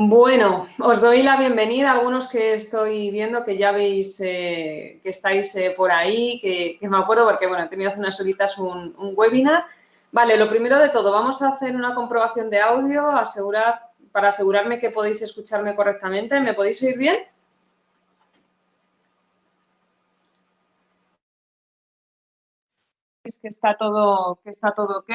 Bueno, os doy la bienvenida a algunos que estoy viendo que ya veis que estáis por ahí, que me acuerdo porque, bueno, he tenido hace unas horitas un webinar. Vale, lo primero de todo, vamos a hacer una comprobación de audio, para asegurarme que podéis escucharme correctamente. ¿Me podéis oír bien? Es que está todo ok.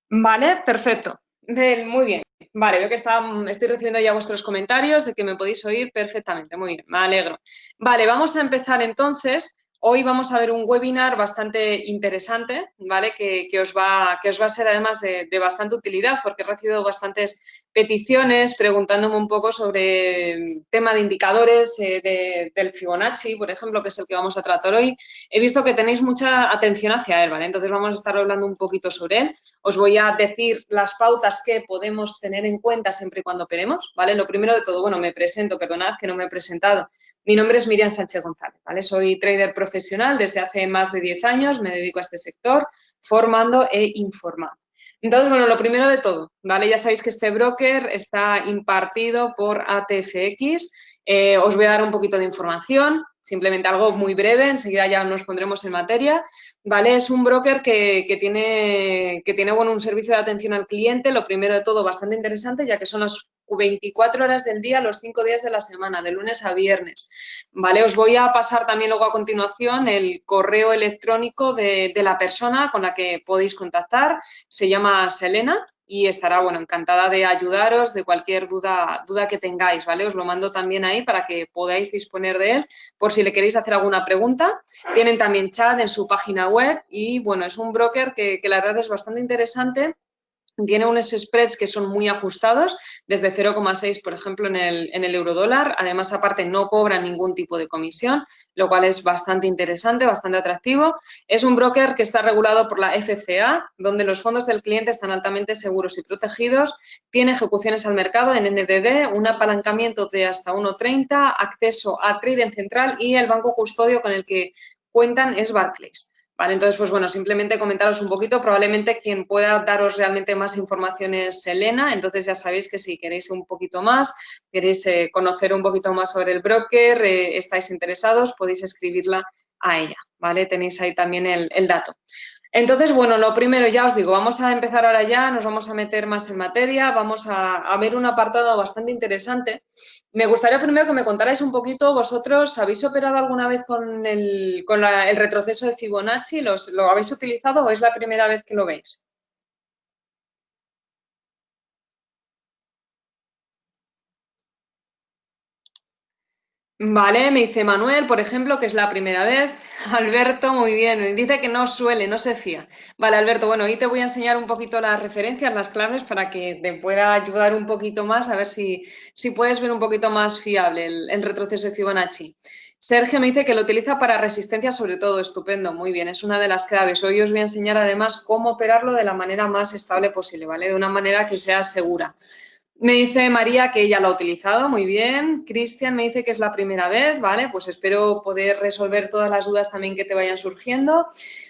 Vale, perfecto. Muy bien. Vale, veo que estoy recibiendo ya vuestros comentarios de que me podéis oír perfectamente. Muy bien, me alegro. Vale, vamos a empezar entonces. Hoy vamos a ver un webinar bastante interesante, ¿vale? Que os va a ser además de bastante utilidad porque he recibido bastantes peticiones preguntándome un poco sobre el tema de indicadores del Fibonacci, por ejemplo, que es el que vamos a tratar hoy. He visto que tenéis mucha atención hacia él, ¿vale? Entonces vamos a estar hablando un poquito sobre él. Os voy a decir las pautas que podemos tener en cuenta siempre y cuando operemos, ¿vale? Lo primero de todo, bueno, me presento, perdonad que no me he presentado. Mi nombre es Miriam Sánchez González, ¿vale? Soy trader profesional desde hace más de 10 años, me dedico a este sector, formando e informando. Entonces, bueno, lo primero de todo, ¿vale? Ya sabéis que este broker está impartido por ATFX. Os voy a dar un poquito de información, simplemente algo muy breve, enseguida ya nos pondremos en materia. ¿Vale? Es un broker que tiene bueno, un servicio de atención al cliente, lo primero de todo bastante interesante, ya que son las 24 horas del día, los 5 días de la semana, de lunes a viernes. ¿Vale? Os voy a pasar también luego a continuación el correo electrónico de la persona con la que podéis contactar. Se llama Selena y estará, bueno, encantada de ayudaros de cualquier duda que tengáis, ¿vale? Os lo mando también ahí para que podáis disponer de él por si le queréis hacer alguna pregunta. Tienen también chat en su página web y, bueno, es un broker que la verdad es bastante interesante. Tiene unos spreads que son muy ajustados, desde 0,6, por ejemplo, en el eurodólar. Además, aparte, no cobran ningún tipo de comisión, lo cual es bastante interesante, bastante atractivo. Es un broker que está regulado por la FCA, donde los fondos del cliente están altamente seguros y protegidos. Tiene ejecuciones al mercado en NDD, un apalancamiento de hasta 1,30, acceso a trading central y el banco custodio con el que cuentan es Barclays. Vale, entonces, pues bueno, simplemente comentaros un poquito, probablemente quien pueda daros realmente más información es Selena, entonces ya sabéis que si queréis un poquito más, queréis conocer un poquito más sobre el broker, estáis interesados, podéis escribirla a ella, ¿vale? Tenéis ahí también el dato. Entonces, bueno, lo primero, ya os digo, vamos a empezar ahora ya, nos vamos a meter más en materia, vamos a ver un apartado bastante interesante. Me gustaría primero que me contarais un poquito, vosotros, ¿habéis operado alguna vez con el retroceso de Fibonacci? ¿Lo habéis utilizado o es la primera vez que lo veis? Vale, me dice Manuel, por ejemplo, que es la primera vez. Alberto, muy bien. Dice que no suele, no se fía. Vale, Alberto, bueno, hoy te voy a enseñar un poquito las referencias, las claves, para que te pueda ayudar un poquito más, a ver si puedes ver un poquito más fiable el retroceso de Fibonacci. Sergio me dice que lo utiliza para resistencia sobre todo. Estupendo, muy bien, es una de las claves. Hoy os voy a enseñar además cómo operarlo de la manera más estable posible, ¿vale? De una manera que sea segura. Me dice María que ella lo ha utilizado, muy bien. Cristian me dice que es la primera vez, ¿vale? Pues espero poder resolver todas las dudas también que te vayan surgiendo.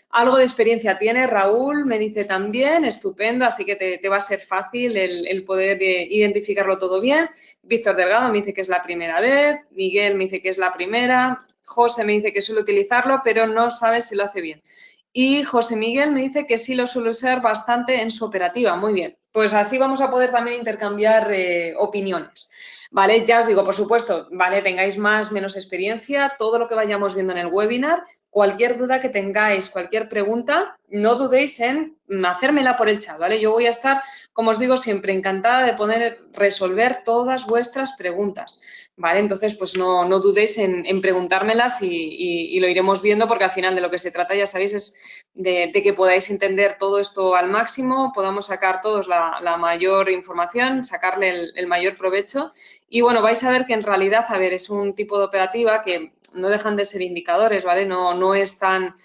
Algo de experiencia tiene, Raúl me dice también, estupendo, así que te va a ser fácil el poder identificarlo todo bien. Víctor Delgado me dice que es la primera vez, Miguel me dice que es la primera, José me dice que suele utilizarlo, pero no sabe si lo hace bien. Y José Miguel me dice que sí lo suele usar bastante en su operativa. Muy bien. Pues así vamos a poder también intercambiar opiniones. ¿Vale? Ya os digo, por supuesto, ¿vale? Tengáis más, menos experiencia, todo lo que vayamos viendo en el webinar, cualquier duda que tengáis, cualquier pregunta, no dudéis en hacérmela por el chat, ¿vale? Yo voy a estar, como os digo, siempre encantada de poder resolver todas vuestras preguntas, ¿vale? Entonces, pues no dudéis en preguntármelas y lo iremos viendo porque al final de lo que se trata, ya sabéis, es de que podáis entender todo esto al máximo, podamos sacar todos la mayor información, sacarle el mayor provecho. Y bueno, vais a ver que en realidad, a ver, es un tipo de operativa que no dejan de ser indicadores, ¿vale? No es tan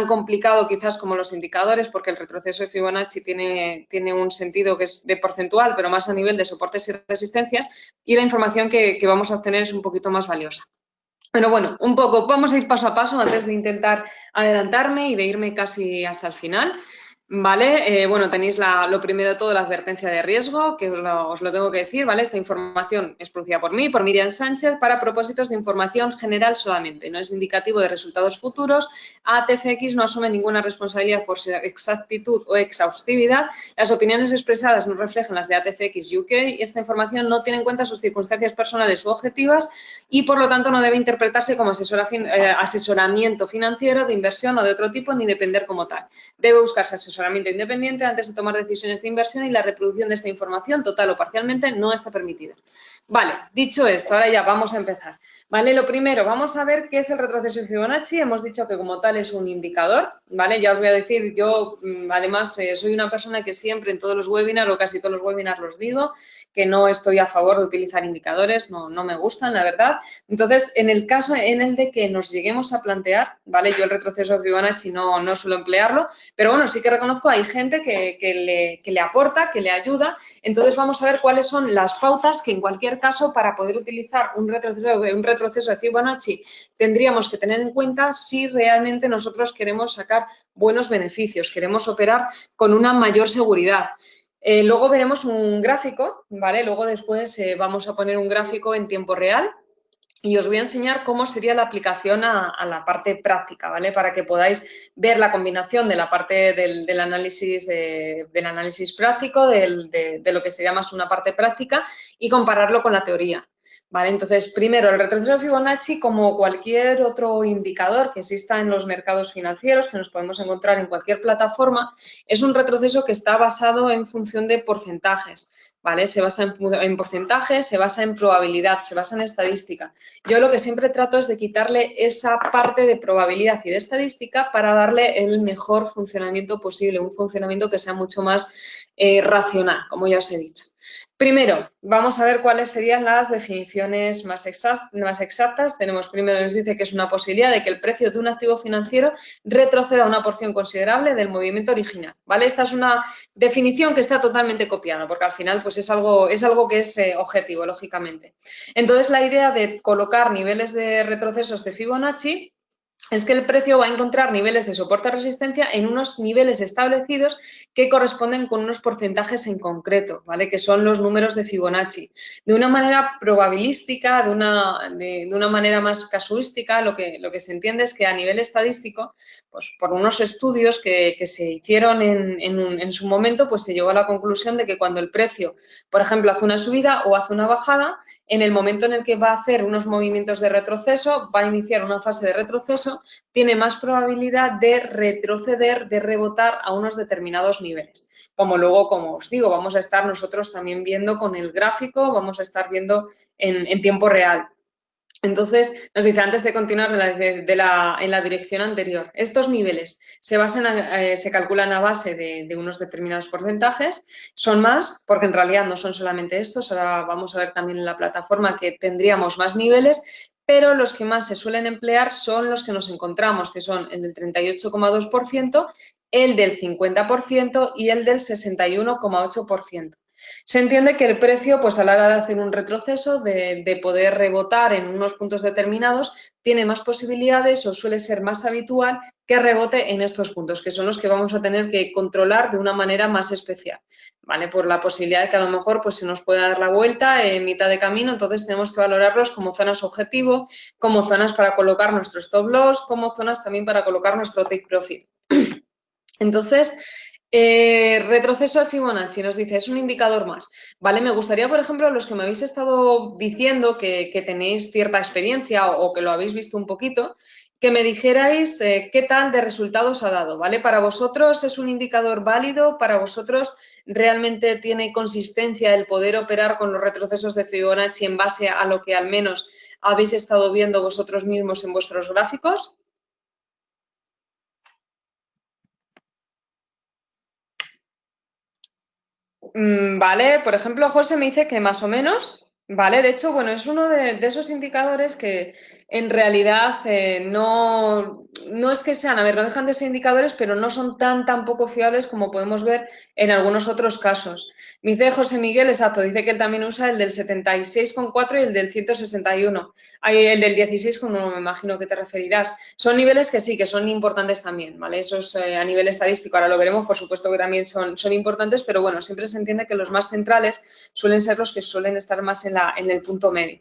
complicado quizás como los indicadores, porque el retroceso de Fibonacci tiene un sentido que es de porcentual, pero más a nivel de soportes y resistencias, y la información que vamos a obtener es un poquito más valiosa. Pero bueno, un poco, vamos a ir paso a paso antes de intentar adelantarme y de irme casi hasta el final. ¿vale? Bueno, tenéis lo primero de todo, la advertencia de riesgo, que os lo tengo que decir, ¿vale? Esta información es producida por mí, por Miriam Sánchez, para propósitos de información general solamente. No es indicativo de resultados futuros. ATCX no asume ninguna responsabilidad por su exactitud o exhaustividad. Las opiniones expresadas no reflejan las de ATCX UK y esta información no tiene en cuenta sus circunstancias personales u objetivas y, por lo tanto, no debe interpretarse como asesoramiento financiero, de inversión o de otro tipo, ni depender como tal. Debe buscarse asesoramiento independiente antes de tomar decisiones de inversión y la reproducción de esta información, total o parcialmente, no está permitida. Vale, dicho esto, ahora ya vamos a empezar. Vale, lo primero, vamos a ver qué es el retroceso de Fibonacci. Hemos dicho que como tal es un indicador, ¿vale? Ya os voy a decir, yo además soy una persona que siempre en todos los webinars o casi todos los webinars los digo, que no estoy a favor de utilizar indicadores, no me gustan, la verdad. Entonces, en el caso en el de que nos lleguemos a plantear, ¿vale? Yo el retroceso de Fibonacci no suelo emplearlo, pero bueno, sí que reconozco, hay gente que le aporta, que le ayuda. Entonces, vamos a ver cuáles son las pautas que en cualquier caso para poder utilizar un retroceso de Fibonacci tendríamos que tener en cuenta si realmente nosotros queremos sacar buenos beneficios, queremos operar con una mayor seguridad. Luego veremos un gráfico, ¿vale? Luego después vamos a poner un gráfico en tiempo real y os voy a enseñar cómo sería la aplicación a la parte práctica, ¿vale? Para que podáis ver la combinación de la parte del análisis práctico, de lo que sería más una parte práctica y compararlo con la teoría. ¿Vale? Entonces, primero, el retroceso de Fibonacci, como cualquier otro indicador que exista en los mercados financieros, que nos podemos encontrar en cualquier plataforma, es un retroceso que está basado en función de porcentajes. ¿Vale? Se basa en porcentajes, se basa en probabilidad, se basa en estadística. Yo lo que siempre trato es de quitarle esa parte de probabilidad y de estadística para darle el mejor funcionamiento posible, un funcionamiento que sea mucho más racional, como ya os he dicho. Primero, vamos a ver cuáles serían las definiciones más exactas. Tenemos primero, nos dice que es una posibilidad de que el precio de un activo financiero retroceda una porción considerable del movimiento original, ¿vale? Esta es una definición que está totalmente copiada, porque al final pues es algo que es objetivo, lógicamente. Entonces, la idea de colocar niveles de retrocesos de Fibonacci es que el precio va a encontrar niveles de soporte-resistencia en unos niveles establecidos que corresponden con unos porcentajes en concreto, ¿vale? Que son los números de Fibonacci. De una manera probabilística, de una manera más casuística, lo que se entiende es que a nivel estadístico, pues por unos estudios que se hicieron en su momento, pues se llegó a la conclusión de que cuando el precio, por ejemplo, hace una subida o hace una bajada, en el momento en el que va a hacer unos movimientos de retroceso, va a iniciar una fase de retroceso, tiene más probabilidad de retroceder, de rebotar a unos determinados niveles. Como luego, como os digo, vamos a estar nosotros también viendo con el gráfico, vamos a estar viendo en tiempo real. Entonces, nos dice, antes de continuar en la dirección anterior, estos niveles se calculan a base de unos determinados porcentajes, son más, porque en realidad no son solamente estos, ahora vamos a ver también en la plataforma que tendríamos más niveles, pero los que más se suelen emplear son los que nos encontramos, que son el del 38,2%, el del 50% y el del 61,8%. Se entiende que el precio, pues a la hora de hacer un retroceso, de poder rebotar en unos puntos determinados, tiene más posibilidades o suele ser más habitual que rebote en estos puntos, que son los que vamos a tener que controlar de una manera más especial, ¿vale? Por la posibilidad de que a lo mejor pues, se nos pueda dar la vuelta en mitad de camino, entonces tenemos que valorarlos como zonas objetivo, como zonas para colocar nuestro stop loss, como zonas también para colocar nuestro take profit. Entonces, retroceso de Fibonacci nos dice, es un indicador más. ¿Vale? Me gustaría, por ejemplo, los que me habéis estado diciendo que tenéis cierta experiencia o que lo habéis visto un poquito, que me dijerais qué tal de resultados ha dado, ¿vale? ¿Para vosotros es un indicador válido? ¿Para vosotros realmente tiene consistencia el poder operar con los retrocesos de Fibonacci en base a lo que al menos habéis estado viendo vosotros mismos en vuestros gráficos? Vale, por ejemplo, José me dice que más o menos, vale, de hecho, bueno, es uno de esos indicadores que en realidad no es que sean, a ver, no dejan de ser indicadores, pero no son tan poco fiables como podemos ver en algunos otros casos. Me dice José Miguel, exacto, dice que él también usa el del 76,4 y el del 161. El del 16,1 me imagino que te referirás. Son niveles que sí, que son importantes también, ¿vale? Esos a nivel estadístico, ahora lo veremos, por supuesto que también son importantes, pero bueno, siempre se entiende que los más centrales suelen ser los que suelen estar más en el punto medio.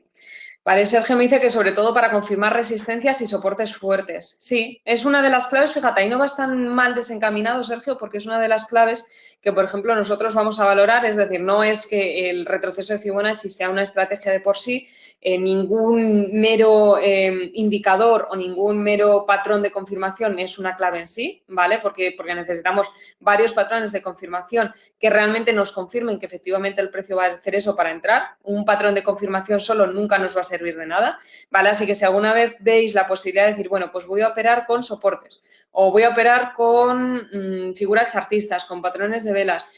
Vale, Sergio me dice que sobre todo para confirmar resistencias y soportes fuertes. Sí, es una de las claves, fíjate, ahí no vas tan mal desencaminado, Sergio, porque es una de las claves que, por ejemplo, nosotros vamos a valorar, es decir, no es que el retroceso de Fibonacci sea una estrategia de por sí, ningún mero indicador o ningún mero patrón de confirmación es una clave en sí, ¿vale? Porque necesitamos varios patrones de confirmación que realmente nos confirmen que efectivamente el precio va a hacer eso para entrar. Un patrón de confirmación solo nunca nos va a servir de nada, ¿vale? Así que si alguna vez veis la posibilidad de decir, bueno, pues voy a operar con soportes o voy a operar con figuras chartistas, con patrones de velas,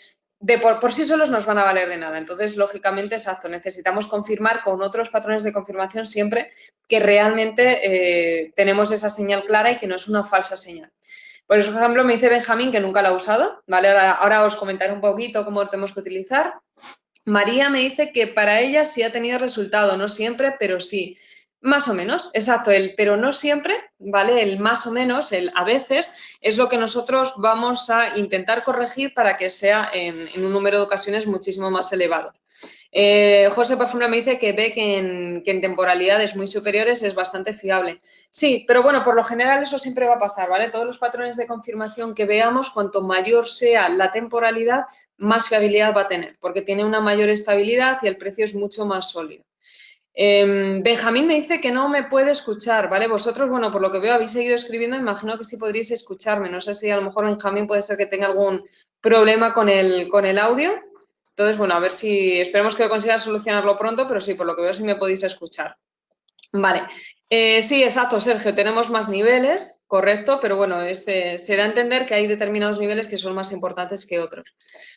por sí solos nos van a valer de nada. Entonces, lógicamente, exacto, necesitamos confirmar con otros patrones de confirmación siempre que realmente tenemos esa señal clara y que no es una falsa señal. Por ejemplo, me dice Benjamín que nunca la ha usado, ¿vale? Ahora os comentaré un poquito cómo lo tenemos que utilizar. María me dice que para ella sí ha tenido resultado, no siempre, pero sí. Más o menos, exacto, el pero no siempre, ¿vale? El más o menos, el a veces, es lo que nosotros vamos a intentar corregir para que sea en un número de ocasiones muchísimo más elevado. José, por ejemplo, me dice que ve que en temporalidades muy superiores es bastante fiable. Sí, pero bueno, por lo general eso siempre va a pasar, ¿vale? Todos los patrones de confirmación que veamos, cuanto mayor sea la temporalidad, más fiabilidad va a tener, porque tiene una mayor estabilidad y el precio es mucho más sólido. Benjamín me dice que no me puede escuchar, ¿vale? Vosotros, bueno, por lo que veo habéis seguido escribiendo, imagino que sí podríais escucharme. No sé si a lo mejor Benjamín puede ser que tenga algún problema con el audio. Entonces, bueno, a ver si, esperemos que consigas solucionarlo pronto, pero sí, por lo que veo sí me podéis escuchar. Vale, sí, exacto, Sergio, tenemos más niveles, correcto, pero bueno, se da a entender que hay determinados niveles que son más importantes que otros.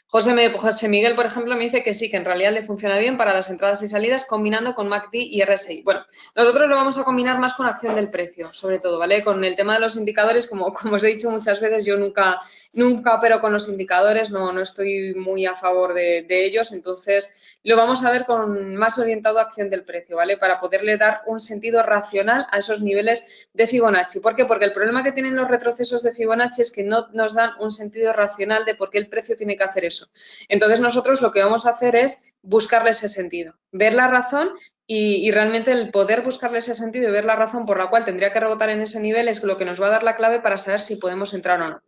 José Miguel, por ejemplo, me dice que sí, que en realidad le funciona bien para las entradas y salidas combinando con MACD y RSI. Bueno, nosotros lo vamos a combinar más con acción del precio, sobre todo, ¿vale? Con el tema de los indicadores, como os he dicho muchas veces, yo nunca opero con los indicadores, no estoy muy a favor de ellos, entonces lo vamos a ver con más orientado a acción del precio, ¿vale? Para poderle dar un sentido racional a esos niveles de Fibonacci. ¿Por qué? Porque el problema que tienen los retrocesos de Fibonacci es que no nos dan un sentido racional de por qué el precio tiene que hacer eso. Entonces nosotros lo que vamos a hacer es buscarle ese sentido, ver la razón y realmente el poder buscarle ese sentido y ver la razón por la cual tendría que rebotar en ese nivel es lo que nos va a dar la clave para saber si podemos entrar o no.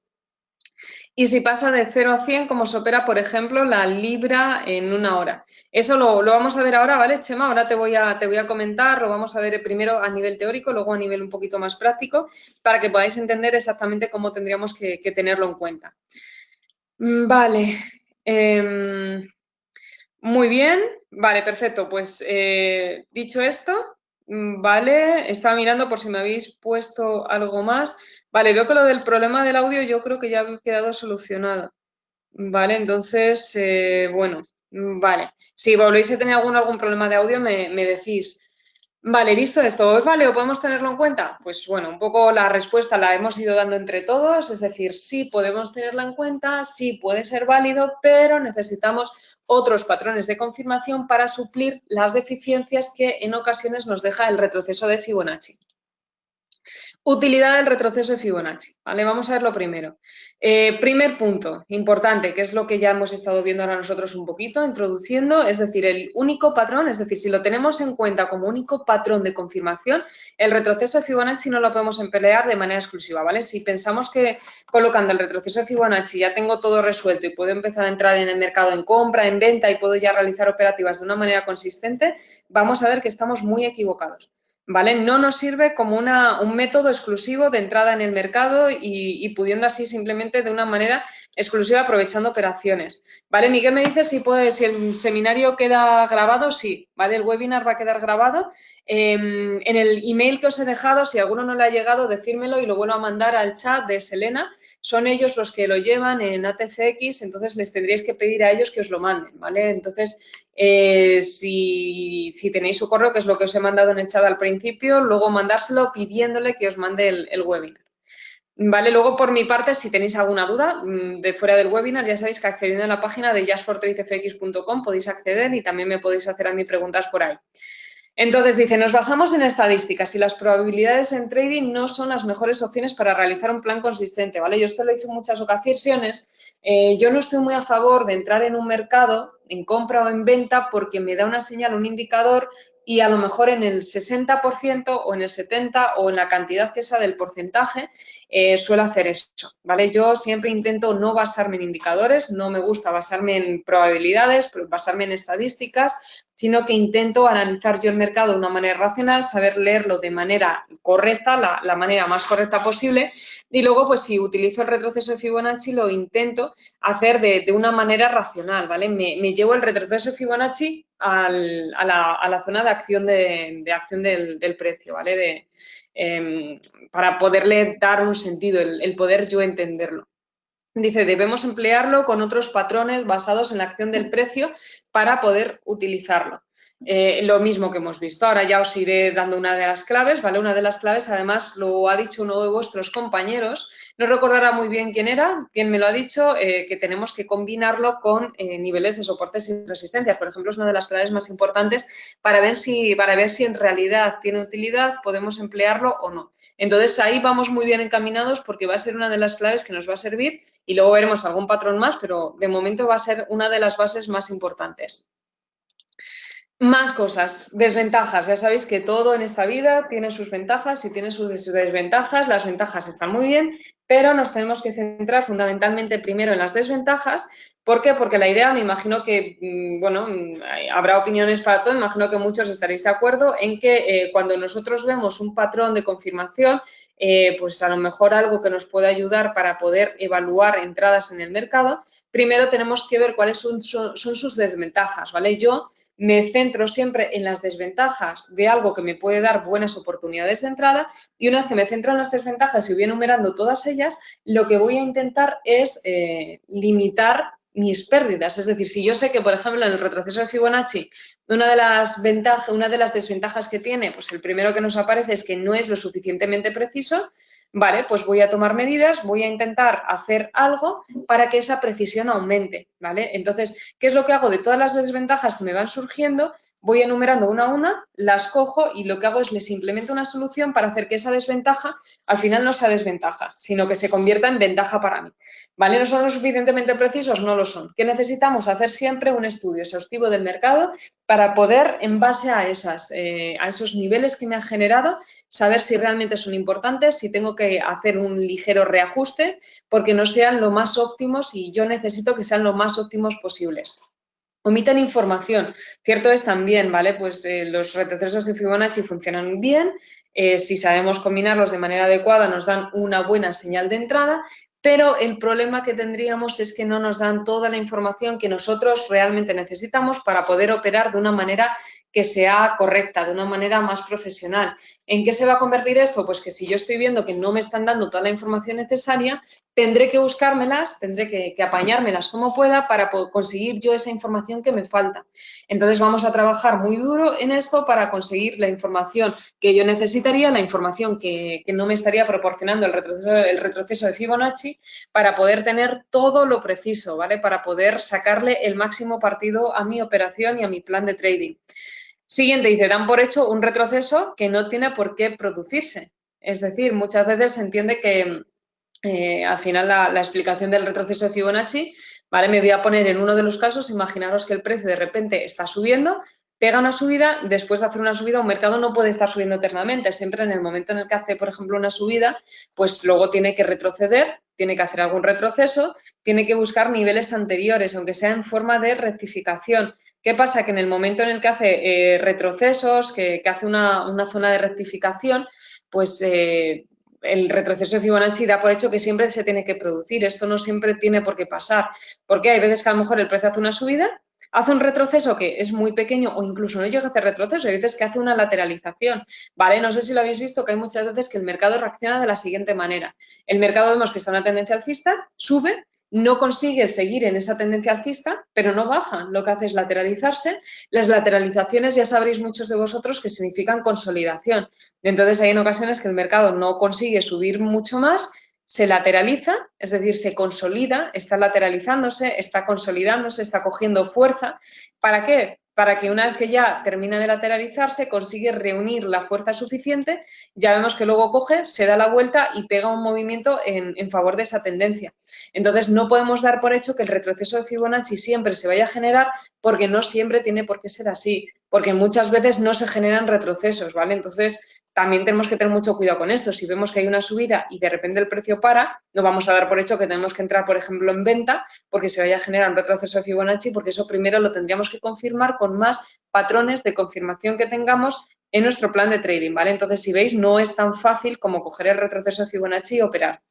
Y si pasa de 0 a 100, como se opera, por ejemplo, la libra en una hora. Eso lo vamos a ver ahora, ¿vale, Chema? Ahora te voy a comentar, lo vamos a ver primero a nivel teórico, luego a nivel un poquito más práctico, para que podáis entender exactamente cómo tendríamos que tenerlo en cuenta. Vale. Muy bien. Vale, perfecto. Pues dicho esto, vale, estaba mirando por si me habéis puesto algo más. Vale, veo que lo del problema del audio yo creo que ya ha quedado solucionado. Vale, entonces, bueno, vale. Si volvéis a tener algún problema de audio, me decís. Vale, visto esto, ¿os vale o podemos tenerlo en cuenta? Pues bueno, un poco la respuesta la hemos ido dando entre todos, es decir, sí podemos tenerla en cuenta, sí puede ser válido, pero necesitamos otros patrones de confirmación para suplir las deficiencias que en ocasiones nos deja el retroceso de Fibonacci. Utilidad del retroceso de Fibonacci. ¿Vale? Vamos a ver lo primero. Primer punto, importante, que es lo que ya hemos estado viendo ahora nosotros un poquito, introduciendo, es decir, el único patrón, es decir, si lo tenemos en cuenta como único patrón de confirmación, el retroceso de Fibonacci no lo podemos emplear de manera exclusiva, ¿vale? Si pensamos que colocando el retroceso de Fibonacci ya tengo todo resuelto y puedo empezar a entrar en el mercado en compra, en venta y puedo ya realizar operativas de una manera consistente, vamos a ver que estamos muy equivocados. ¿Vale? No nos sirve como un método exclusivo de entrada en el mercado y pudiendo así simplemente de una manera exclusiva aprovechando operaciones. ¿Vale? Miguel me dice si el seminario queda grabado, sí, ¿vale? El webinar va a quedar grabado. En el email que os he dejado, si alguno no le ha llegado, decírmelo y lo vuelvo a mandar al chat de Selena. Son ellos los que lo llevan en ATCX, entonces les tendríais que pedir a ellos que os lo manden, ¿vale? Entonces, si tenéis su correo, que es lo que os he mandado en el chat al principio, luego mandárselo pidiéndole que os mande el webinar. Vale, luego por mi parte, si tenéis alguna duda de fuera del webinar, ya sabéis que accediendo a la página de justfortradefx.com podéis acceder y también me podéis hacer a mí preguntas por ahí. Entonces dice, nos basamos en estadísticas y las probabilidades en trading no son las mejores opciones para realizar un plan consistente, ¿vale? Yo esto lo he dicho en muchas ocasiones. Yo no estoy muy a favor de entrar en un mercado, en compra o en venta, porque me da una señal, un indicador y a lo mejor en el 60% o en el 70% o en la cantidad que sea del porcentaje suelo hacer eso, ¿vale? Yo siempre intento no basarme en indicadores, no me gusta basarme en probabilidades, basarme en estadísticas, sino que intento analizar yo el mercado de una manera racional, saber leerlo de manera correcta, la manera más correcta posible, y luego, pues si utilizo el retroceso de Fibonacci, lo intento hacer de una manera racional, ¿vale? Me llevo el retroceso de Fibonacci a la zona de acción, de acción del precio, ¿vale? Para poderle dar un sentido, el poder yo entenderlo. Dice, debemos emplearlo con otros patrones basados en la acción del precio para poder utilizarlo. Lo mismo que hemos visto. Ahora ya os iré dando una de las claves, ¿vale? Una de las claves, además, lo ha dicho uno de vuestros compañeros. No recordará muy bien quién era, quién me lo ha dicho, que tenemos que combinarlo con niveles de soportes y resistencias. Por ejemplo, es una de las claves más importantes para ver si en realidad tiene utilidad, podemos emplearlo o no. Entonces, ahí vamos muy bien encaminados porque va a ser una de las claves que nos va a servir y luego veremos algún patrón más, pero de momento va a ser una de las bases más importantes. Más cosas, desventajas. Ya sabéis que todo en esta vida tiene sus ventajas y tiene sus desventajas. Las ventajas están muy bien, pero nos tenemos que centrar fundamentalmente primero en las desventajas. ¿Por qué? Porque la idea, me imagino que, bueno, habrá opiniones para todo, me imagino que muchos estaréis de acuerdo en que cuando nosotros vemos un patrón de confirmación, pues a lo mejor algo que nos puede ayudar para poder evaluar entradas en el mercado, primero tenemos que ver cuáles son sus desventajas, ¿vale? Yo me centro siempre en las desventajas de algo que me puede dar buenas oportunidades de entrada y una vez que me centro en las desventajas y voy enumerando todas ellas, lo que voy a intentar es limitar mis pérdidas. Es decir, si yo sé que, por ejemplo, en el retroceso de Fibonacci, una de las desventajas que tiene, pues el primero que nos aparece es que no es lo suficientemente preciso, vale, pues voy a tomar medidas, voy a intentar hacer algo para que esa precisión aumente, ¿vale? Entonces, ¿qué es lo que hago? De todas las desventajas que me van surgiendo, voy enumerando una a una, las cojo y lo que hago es les implemento una solución para hacer que esa desventaja al final no sea desventaja, sino que se convierta en ventaja para mí. ¿Vale? ¿No son lo suficientemente precisos? No lo son. ¿Qué necesitamos? Hacer siempre un estudio exhaustivo del mercado para poder, en base a esos niveles que me han generado, saber si realmente son importantes, si tengo que hacer un ligero reajuste, porque no sean lo más óptimos y yo necesito que sean lo más óptimos posibles. Omiten información. Cierto es también, ¿vale? Pues los retrocesos de Fibonacci funcionan bien. Si sabemos combinarlos de manera adecuada, nos dan una buena señal de entrada, pero el problema que tendríamos es que no nos dan toda la información que nosotros realmente necesitamos para poder operar de una manera que sea correcta, de una manera más profesional. ¿En qué se va a convertir esto? Pues que si yo estoy viendo que no me están dando toda la información necesaria, tendré que buscármelas, tendré que apañármelas como pueda para conseguir yo esa información que me falta. Entonces vamos a trabajar muy duro en esto para conseguir la información que yo necesitaría, la información que no me estaría proporcionando el retroceso de Fibonacci para poder tener todo lo preciso, ¿vale? Para poder sacarle el máximo partido a mi operación y a mi plan de trading. Siguiente, dice, dan por hecho un retroceso que no tiene por qué producirse. Es decir, muchas veces se entiende que al final la explicación del retroceso de Fibonacci, ¿vale? Me voy a poner en uno de los casos, imaginaros que el precio de repente está subiendo, pega una subida, después de hacer una subida un mercado no puede estar subiendo eternamente, siempre en el momento en el que hace, por ejemplo, una subida, pues luego tiene que retroceder, tiene que hacer algún retroceso, tiene que buscar niveles anteriores, aunque sea en forma de rectificación. ¿Qué pasa? Que en el momento en el que hace retrocesos, que hace una zona de rectificación, pues el retroceso de Fibonacci da por hecho que siempre se tiene que producir. Esto no siempre tiene por qué pasar. Porque hay veces que a lo mejor el precio hace una subida, hace un retroceso que es muy pequeño o incluso no llega a hacer retroceso. Hay veces que hace una lateralización. ¿Vale? No sé si lo habéis visto que hay muchas veces que el mercado reacciona de la siguiente manera. El mercado vemos que está en una tendencia alcista, sube, no consigue seguir en esa tendencia alcista, pero no baja. Lo que hace es lateralizarse. Las lateralizaciones ya sabréis muchos de vosotros que significan consolidación. Entonces hay en ocasiones que el mercado no consigue subir mucho más, se lateraliza, es decir, se consolida, está lateralizándose, está consolidándose, está cogiendo fuerza. ¿Para qué? Para que una vez que ya termina de lateralizarse, consigue reunir la fuerza suficiente, ya vemos que luego coge, se da la vuelta y pega un movimiento en favor de esa tendencia. Entonces, no podemos dar por hecho que el retroceso de Fibonacci siempre se vaya a generar, porque no siempre tiene por qué ser así, porque muchas veces no se generan retrocesos, ¿vale? Entonces, también tenemos que tener mucho cuidado con esto. Si vemos que hay una subida y de repente el precio para, no vamos a dar por hecho que tenemos que entrar, por ejemplo, en venta porque se vaya a generar un retroceso de Fibonacci, porque eso primero lo tendríamos que confirmar con más patrones de confirmación que tengamos en nuestro plan de trading, ¿vale? Entonces, si veis, no es tan fácil como coger el retroceso de Fibonacci y operar.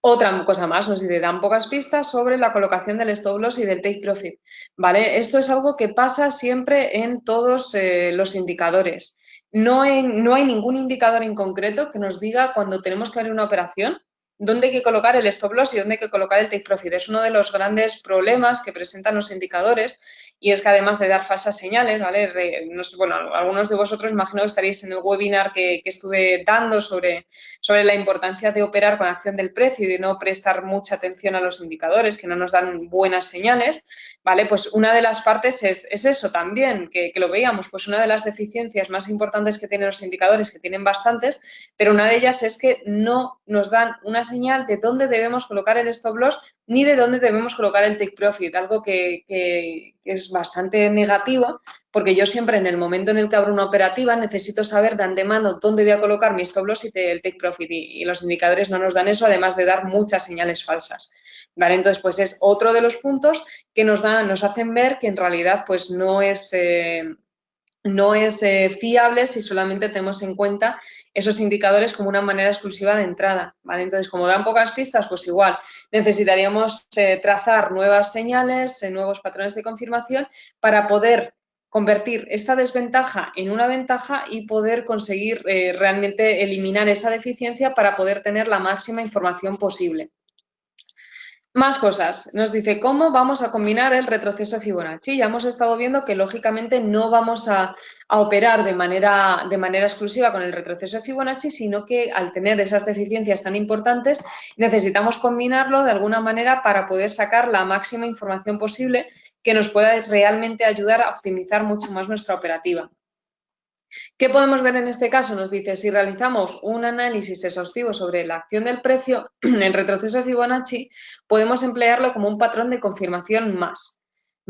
Otra cosa más, nos dice, dan pocas pistas sobre la colocación del stop loss y del take profit, ¿vale? Esto es algo que pasa siempre en todos los indicadores. No hay ningún indicador en concreto que nos diga cuando tenemos que abrir una operación dónde hay que colocar el stop loss y dónde hay que colocar el take profit. Es uno de los grandes problemas que presentan los indicadores, y es que además de dar falsas señales, ¿vale? Bueno, algunos de vosotros imagino que estaréis en el webinar que estuve dando sobre la importancia de operar con acción del precio y de no prestar mucha atención a los indicadores que no nos dan buenas señales, ¿vale? Pues una de las partes es eso también, que lo veíamos, pues una de las deficiencias más importantes que tienen los indicadores, que tienen bastantes, pero una de ellas es que no nos dan una señal de dónde debemos colocar el stop loss ni de dónde debemos colocar el take profit, algo que es bastante negativo, porque yo siempre en el momento en el que abro una operativa necesito saber de antemano dónde voy a colocar mi stop loss y el take profit, y los indicadores no nos dan eso, además de dar muchas señales falsas. ¿Vale? Entonces, pues es otro de los puntos que nos hacen ver que en realidad pues no es fiable si solamente tenemos en cuenta esos indicadores como una manera exclusiva de entrada, ¿vale? Entonces, como dan pocas pistas, pues igual necesitaríamos trazar nuevas señales, nuevos patrones de confirmación para poder convertir esta desventaja en una ventaja y poder conseguir realmente eliminar esa deficiencia para poder tener la máxima información posible. Más cosas. Nos dice cómo vamos a combinar el retroceso Fibonacci. Ya hemos estado viendo que lógicamente no vamos a operar de manera exclusiva con el retroceso Fibonacci, sino que al tener esas deficiencias tan importantes necesitamos combinarlo de alguna manera para poder sacar la máxima información posible que nos pueda realmente ayudar a optimizar mucho más nuestra operativa. ¿Qué podemos ver en este caso? Nos dice, si realizamos un análisis exhaustivo sobre la acción del precio, el retroceso de Fibonacci, podemos emplearlo como un patrón de confirmación más.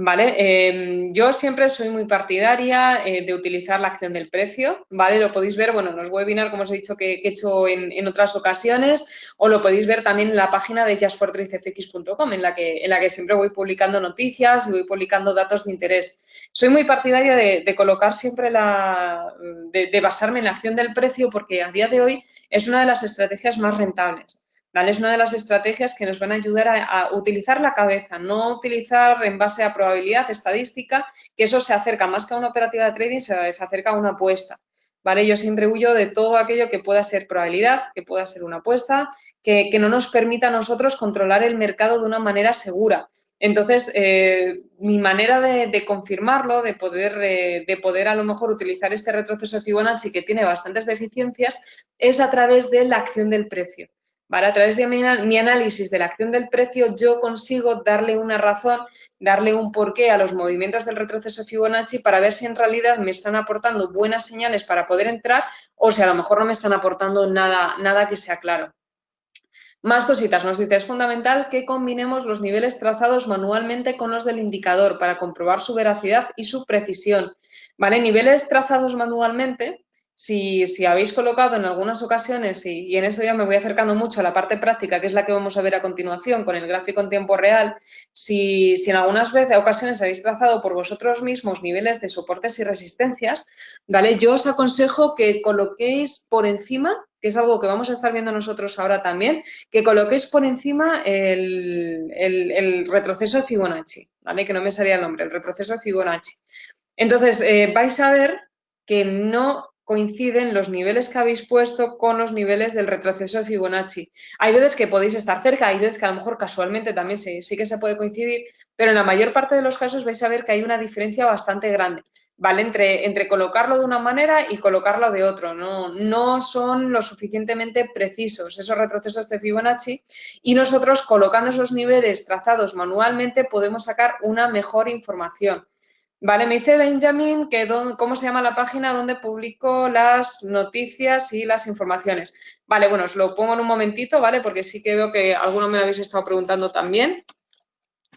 ¿Vale? Yo siempre soy muy partidaria de utilizar la acción del precio, ¿vale? Lo podéis ver, bueno, en los webinars, como os he dicho, que he hecho en otras ocasiones, o lo podéis ver también en la página de justfortradefx.com, en la que siempre voy publicando noticias y voy publicando datos de interés. Soy muy partidaria de colocar siempre de basarme en la acción del precio, porque a día de hoy es una de las estrategias más rentables. ¿Vale? Es una de las estrategias que nos van a ayudar a utilizar la cabeza, no utilizar en base a probabilidad estadística, que eso se acerca más que a una operativa de trading, se acerca a una apuesta. ¿Vale? Yo siempre huyo de todo aquello que pueda ser probabilidad, que pueda ser una apuesta, que no nos permita a nosotros controlar el mercado de una manera segura. Entonces, mi manera de confirmarlo, de poder a lo mejor utilizar este retroceso Fibonacci que tiene bastantes deficiencias, es a través de la acción del precio. ¿Vale? A través de mi análisis de la acción del precio, yo consigo darle una razón, darle un porqué a los movimientos del retroceso Fibonacci para ver si en realidad me están aportando buenas señales para poder entrar o si a lo mejor no me están aportando nada que sea claro. Más cositas, nos dice, es fundamental que combinemos los niveles trazados manualmente con los del indicador para comprobar su veracidad y su precisión. ¿Vale? Niveles trazados manualmente. Si habéis colocado en algunas ocasiones, y en eso ya me voy acercando mucho a la parte práctica, que es la que vamos a ver a continuación con el gráfico en tiempo real, si en algunas ocasiones habéis trazado por vosotros mismos niveles de soportes y resistencias, ¿vale? Yo os aconsejo que coloquéis por encima, que es algo que vamos a estar viendo nosotros ahora también, que coloquéis por encima el retroceso de Fibonacci, ¿vale? Que no me salía el nombre, el retroceso de Fibonacci. Entonces, vais a ver que no coinciden los niveles que habéis puesto con los niveles del retroceso de Fibonacci. Hay veces que podéis estar cerca, hay veces que a lo mejor casualmente también sí que se puede coincidir, pero en la mayor parte de los casos vais a ver que hay una diferencia bastante grande. ¿vale? Entre colocarlo de una manera y colocarlo de otro. No son lo suficientemente precisos esos retrocesos de Fibonacci y nosotros colocando esos niveles trazados manualmente podemos sacar una mejor información. Vale, me dice Benjamin que cómo se llama la página donde publico las noticias y las informaciones. Vale, bueno, os lo pongo en un momentito, ¿vale? Porque sí que veo que alguno me lo habéis estado preguntando también.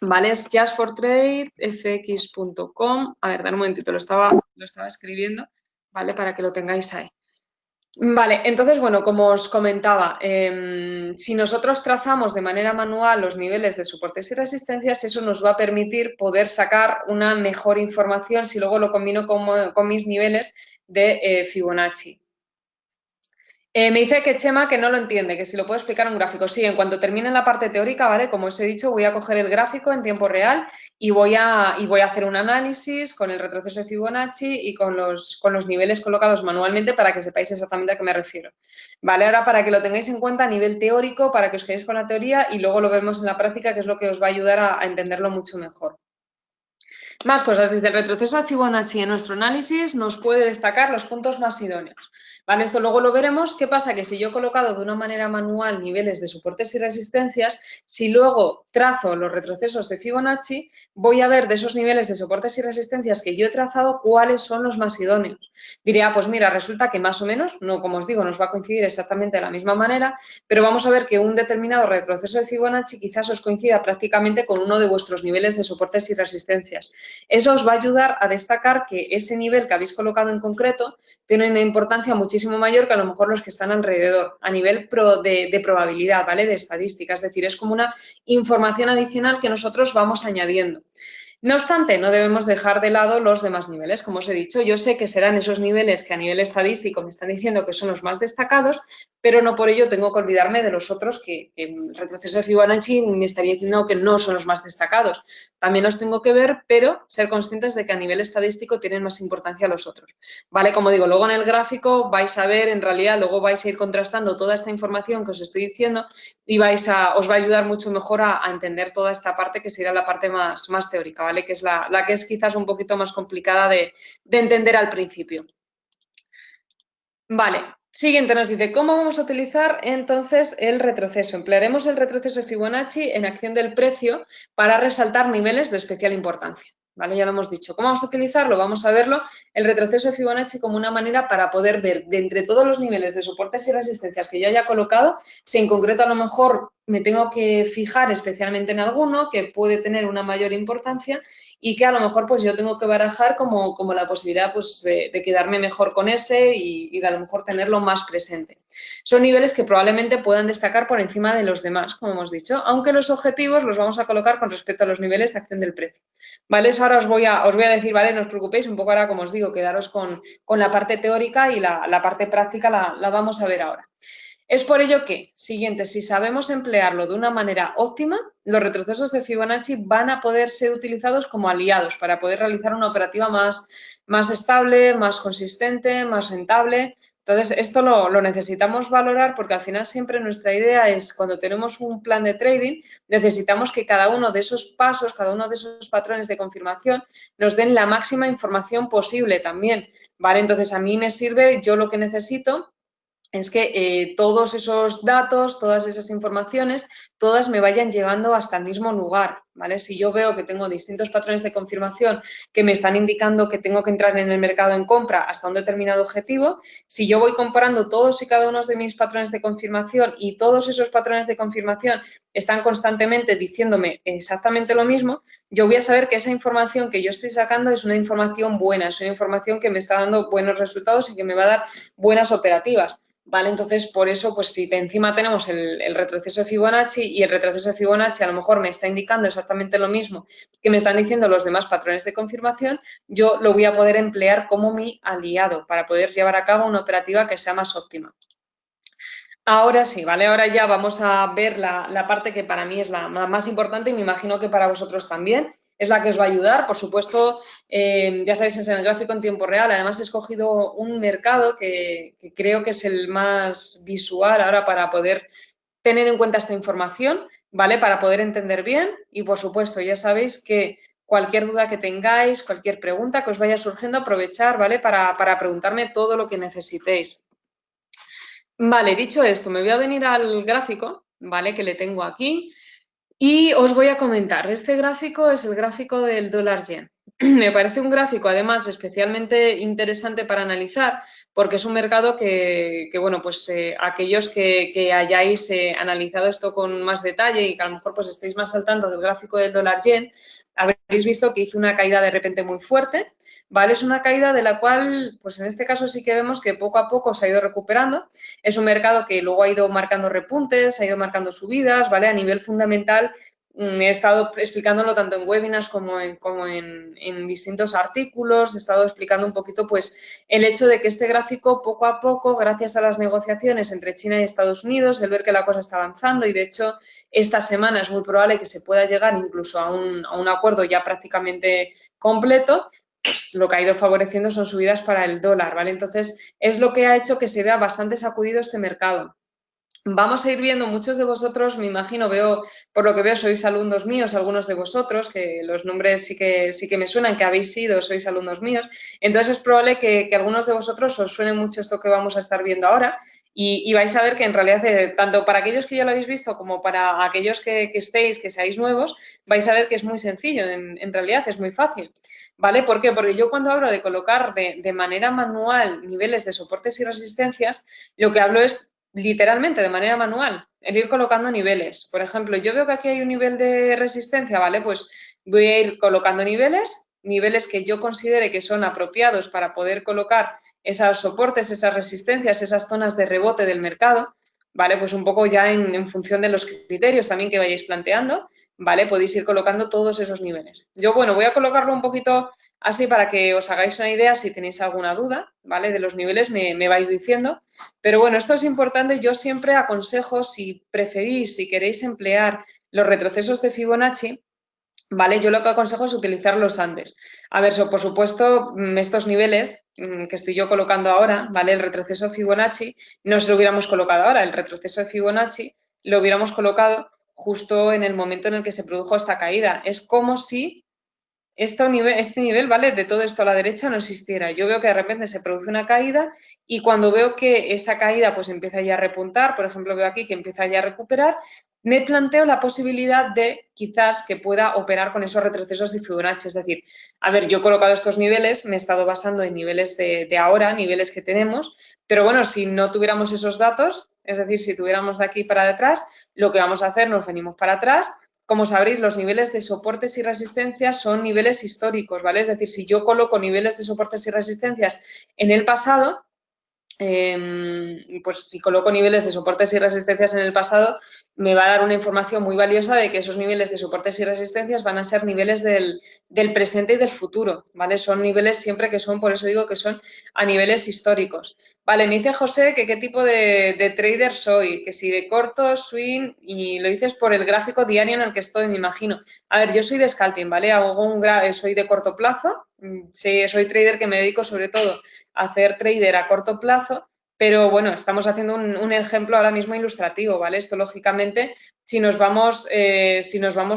Vale, es justfortradefx.com. A ver, dame un momentito, lo estaba escribiendo, ¿vale? Para que lo tengáis ahí. Vale, entonces, bueno, como os comentaba, si nosotros trazamos de manera manual los niveles de soportes y resistencias, eso nos va a permitir poder sacar una mejor información si luego lo combino con mis niveles de Fibonacci. Me dice que Chema que no lo entiende, que si lo puedo explicar en un gráfico. Sí, en cuanto termine la parte teórica, ¿vale? Como os he dicho, voy a coger el gráfico en tiempo real y voy a hacer un análisis con el retroceso de Fibonacci y con los niveles colocados manualmente para que sepáis exactamente a qué me refiero. ¿Vale? Ahora, para que lo tengáis en cuenta a nivel teórico, para que os quedéis con la teoría y luego lo vemos en la práctica, que es lo que os va a ayudar a entenderlo mucho mejor. Más cosas, dice el retroceso de Fibonacci en nuestro análisis nos puede destacar los puntos más idóneos. Vale, esto luego lo veremos. ¿Qué pasa? Que si yo he colocado de una manera manual niveles de soportes y resistencias, si luego trazo los retrocesos de Fibonacci, voy a ver de esos niveles de soportes y resistencias que yo he trazado cuáles son los más idóneos. Diría, pues mira, resulta que más o menos, no como os digo, nos va a coincidir exactamente de la misma manera, pero vamos a ver que un determinado retroceso de Fibonacci quizás os coincida prácticamente con uno de vuestros niveles de soportes y resistencias. Eso os va a ayudar a destacar que ese nivel que habéis colocado en concreto tiene una importancia muchísimo mayor que a lo mejor los que están alrededor, a nivel de probabilidad, ¿vale? De estadística, es decir, es como una información adicional que nosotros vamos añadiendo. No obstante, no debemos dejar de lado los demás niveles. Como os he dicho, yo sé que serán esos niveles que a nivel estadístico me están diciendo que son los más destacados, pero no por ello tengo que olvidarme de los otros que el retroceso de Fibonacci me estaría diciendo que no son los más destacados. También los tengo que ver, pero ser conscientes de que a nivel estadístico tienen más importancia los otros. ¿Vale? Como digo, luego en el gráfico vais a ver, en realidad, luego vais a ir contrastando toda esta información que os estoy diciendo y os va a ayudar mucho mejor a entender toda esta parte que sería la parte más teórica, ¿vale? Que es la que es quizás un poquito más complicada de entender al principio. Vale, siguiente nos dice, ¿cómo vamos a utilizar entonces el retroceso? Emplearemos el retroceso de Fibonacci en acción del precio para resaltar niveles de especial importancia. ¿Vale? Ya lo hemos dicho. ¿Cómo vamos a utilizarlo? Vamos a verlo, el retroceso de Fibonacci como una manera para poder ver de entre todos los niveles de soportes y resistencias que yo haya colocado, si en concreto a lo mejor me tengo que fijar especialmente en alguno que puede tener una mayor importancia y que a lo mejor pues yo tengo que barajar como la posibilidad pues de quedarme mejor con ese y de a lo mejor tenerlo más presente. Son niveles que probablemente puedan destacar por encima de los demás, como hemos dicho, aunque los objetivos los vamos a colocar con respecto a los niveles de acción del precio. ¿Vale? Eso ahora os voy a decir, ¿vale? No os preocupéis, un poco ahora, como os digo, quedaros con la parte teórica y la parte práctica la vamos a ver ahora. Es por ello que, siguiente, si sabemos emplearlo de una manera óptima, los retrocesos de Fibonacci van a poder ser utilizados como aliados para poder realizar una operativa más estable, más consistente, más rentable. Entonces, esto lo necesitamos valorar porque al final siempre nuestra idea es, cuando tenemos un plan de trading, necesitamos que cada uno de esos pasos, cada uno de esos patrones de confirmación nos den la máxima información posible también, ¿vale? Entonces, a mí me sirve, yo lo que necesito es que todos esos datos, todas esas informaciones, todas me vayan llevando hasta el mismo lugar, ¿vale? Si yo veo que tengo distintos patrones de confirmación que me están indicando que tengo que entrar en el mercado en compra hasta un determinado objetivo, si yo voy comparando todos y cada uno de mis patrones de confirmación y todos esos patrones de confirmación están constantemente diciéndome exactamente lo mismo, yo voy a saber que esa información que yo estoy sacando es una información buena, es una información que me está dando buenos resultados y que me va a dar buenas operativas. ¿Vale? Entonces, por eso, pues si encima tenemos el retroceso de Fibonacci y el retroceso de Fibonacci a lo mejor me está indicando exactamente lo mismo que me están diciendo los demás patrones de confirmación, yo lo voy a poder emplear como mi aliado para poder llevar a cabo una operativa que sea más óptima. Ahora sí, ¿vale? Ahora ya vamos a ver la parte que para mí es la más importante y me imagino que para vosotros también. Es la que os va a ayudar, por supuesto, ya sabéis, es en el gráfico en tiempo real. Además, he escogido un mercado que creo que es el más visual ahora para poder tener en cuenta esta información, ¿vale? Para poder entender bien y, por supuesto, ya sabéis que cualquier duda que tengáis, cualquier pregunta que os vaya surgiendo, aprovechar, ¿vale? Para preguntarme todo lo que necesitéis. Vale, dicho esto, me voy a venir al gráfico, ¿vale? Que le tengo aquí. Y os voy a comentar, este gráfico es el gráfico del dólar yen. Me parece un gráfico, además, especialmente interesante para analizar, porque es un mercado bueno, pues aquellos que hayáis analizado esto con más detalle y que a lo mejor pues estéis más al tanto del gráfico del dólar yen, habréis visto que hizo una caída de repente muy fuerte, ¿vale? Es una caída de la cual, pues en este caso sí que vemos que poco a poco se ha ido recuperando. Es un mercado que luego ha ido marcando repuntes, ha ido marcando subidas, ¿vale? A nivel fundamental, he estado explicándolo tanto en webinars como en distintos artículos, he estado explicando un poquito pues el hecho de que este gráfico poco a poco, gracias a las negociaciones entre China y Estados Unidos, el ver que la cosa está avanzando y de hecho esta semana es muy probable que se pueda llegar incluso a un acuerdo ya prácticamente completo, pues lo que ha ido favoreciendo son subidas para el dólar, ¿vale? Entonces es lo que ha hecho que se vea bastante sacudido este mercado. Vamos a ir viendo, muchos de vosotros, me imagino, por lo que veo, sois alumnos míos, algunos de vosotros, que los nombres sí que me suenan, que habéis sido, sois alumnos míos. Entonces es probable que algunos de vosotros os suene mucho esto que vamos a estar viendo ahora y vais a ver que en realidad, tanto para aquellos que ya lo habéis visto como para aquellos que seáis nuevos, vais a ver que es muy sencillo, en realidad es muy fácil. ¿Vale? ¿Por qué? Porque yo cuando hablo de colocar de manera manual niveles de soportes y resistencias, lo que hablo es literalmente de manera manual, el ir colocando niveles. Por ejemplo, yo veo que aquí hay un nivel de resistencia, ¿vale? Pues voy a ir colocando niveles que yo considere que son apropiados para poder colocar esos soportes, esas resistencias, esas zonas de rebote del mercado, ¿vale? Pues un poco ya en función de los criterios también que vayáis planteando, ¿vale? Podéis ir colocando todos esos niveles. Yo, bueno, voy a colocarlo un poquito así para que os hagáis una idea si tenéis alguna duda, ¿vale? De los niveles me vais diciendo. Pero bueno, esto es importante. Yo siempre aconsejo, si preferís, si queréis emplear los retrocesos de Fibonacci, ¿vale? Yo lo que aconsejo es utilizarlos antes. A ver, por supuesto, estos niveles que estoy yo colocando ahora, ¿vale? El retroceso de Fibonacci no se lo hubiéramos colocado ahora. El retroceso de Fibonacci lo hubiéramos colocado justo en el momento en el que se produjo esta caída. Es como si este nivel, ¿vale? De todo esto a la derecha no existiera. Yo veo que de repente se produce una caída y cuando veo que esa caída pues empieza ya a repuntar, por ejemplo, veo aquí que empieza ya a recuperar, me planteo la posibilidad de quizás que pueda operar con esos retrocesos de Fibonacci. Es decir, a ver, yo he colocado estos niveles, me he estado basando en niveles de ahora, niveles que tenemos, pero bueno, si no tuviéramos esos datos, es decir, si tuviéramos de aquí para detrás, lo que vamos a hacer, nos venimos para atrás. Como sabréis, los niveles de soportes y resistencias son niveles históricos, ¿vale? Es decir, si yo coloco niveles de soportes y resistencias en el pasado, pues si coloco niveles de soportes y resistencias en el pasado, me va a dar una información muy valiosa de que esos niveles de soportes y resistencias van a ser niveles del presente y del futuro, ¿vale? Son niveles siempre que son, por eso digo que son a niveles históricos. Vale, me dice José que qué tipo de trader soy, que si de corto, swing, y lo dices por el gráfico diario en el que estoy, me imagino. A ver, yo soy de scalping, ¿vale? Soy de corto plazo, sí, soy trader que me dedico sobre todo a hacer trader a corto plazo, pero bueno, estamos haciendo un ejemplo ahora mismo ilustrativo, ¿vale? Esto lógicamente, si nos vamos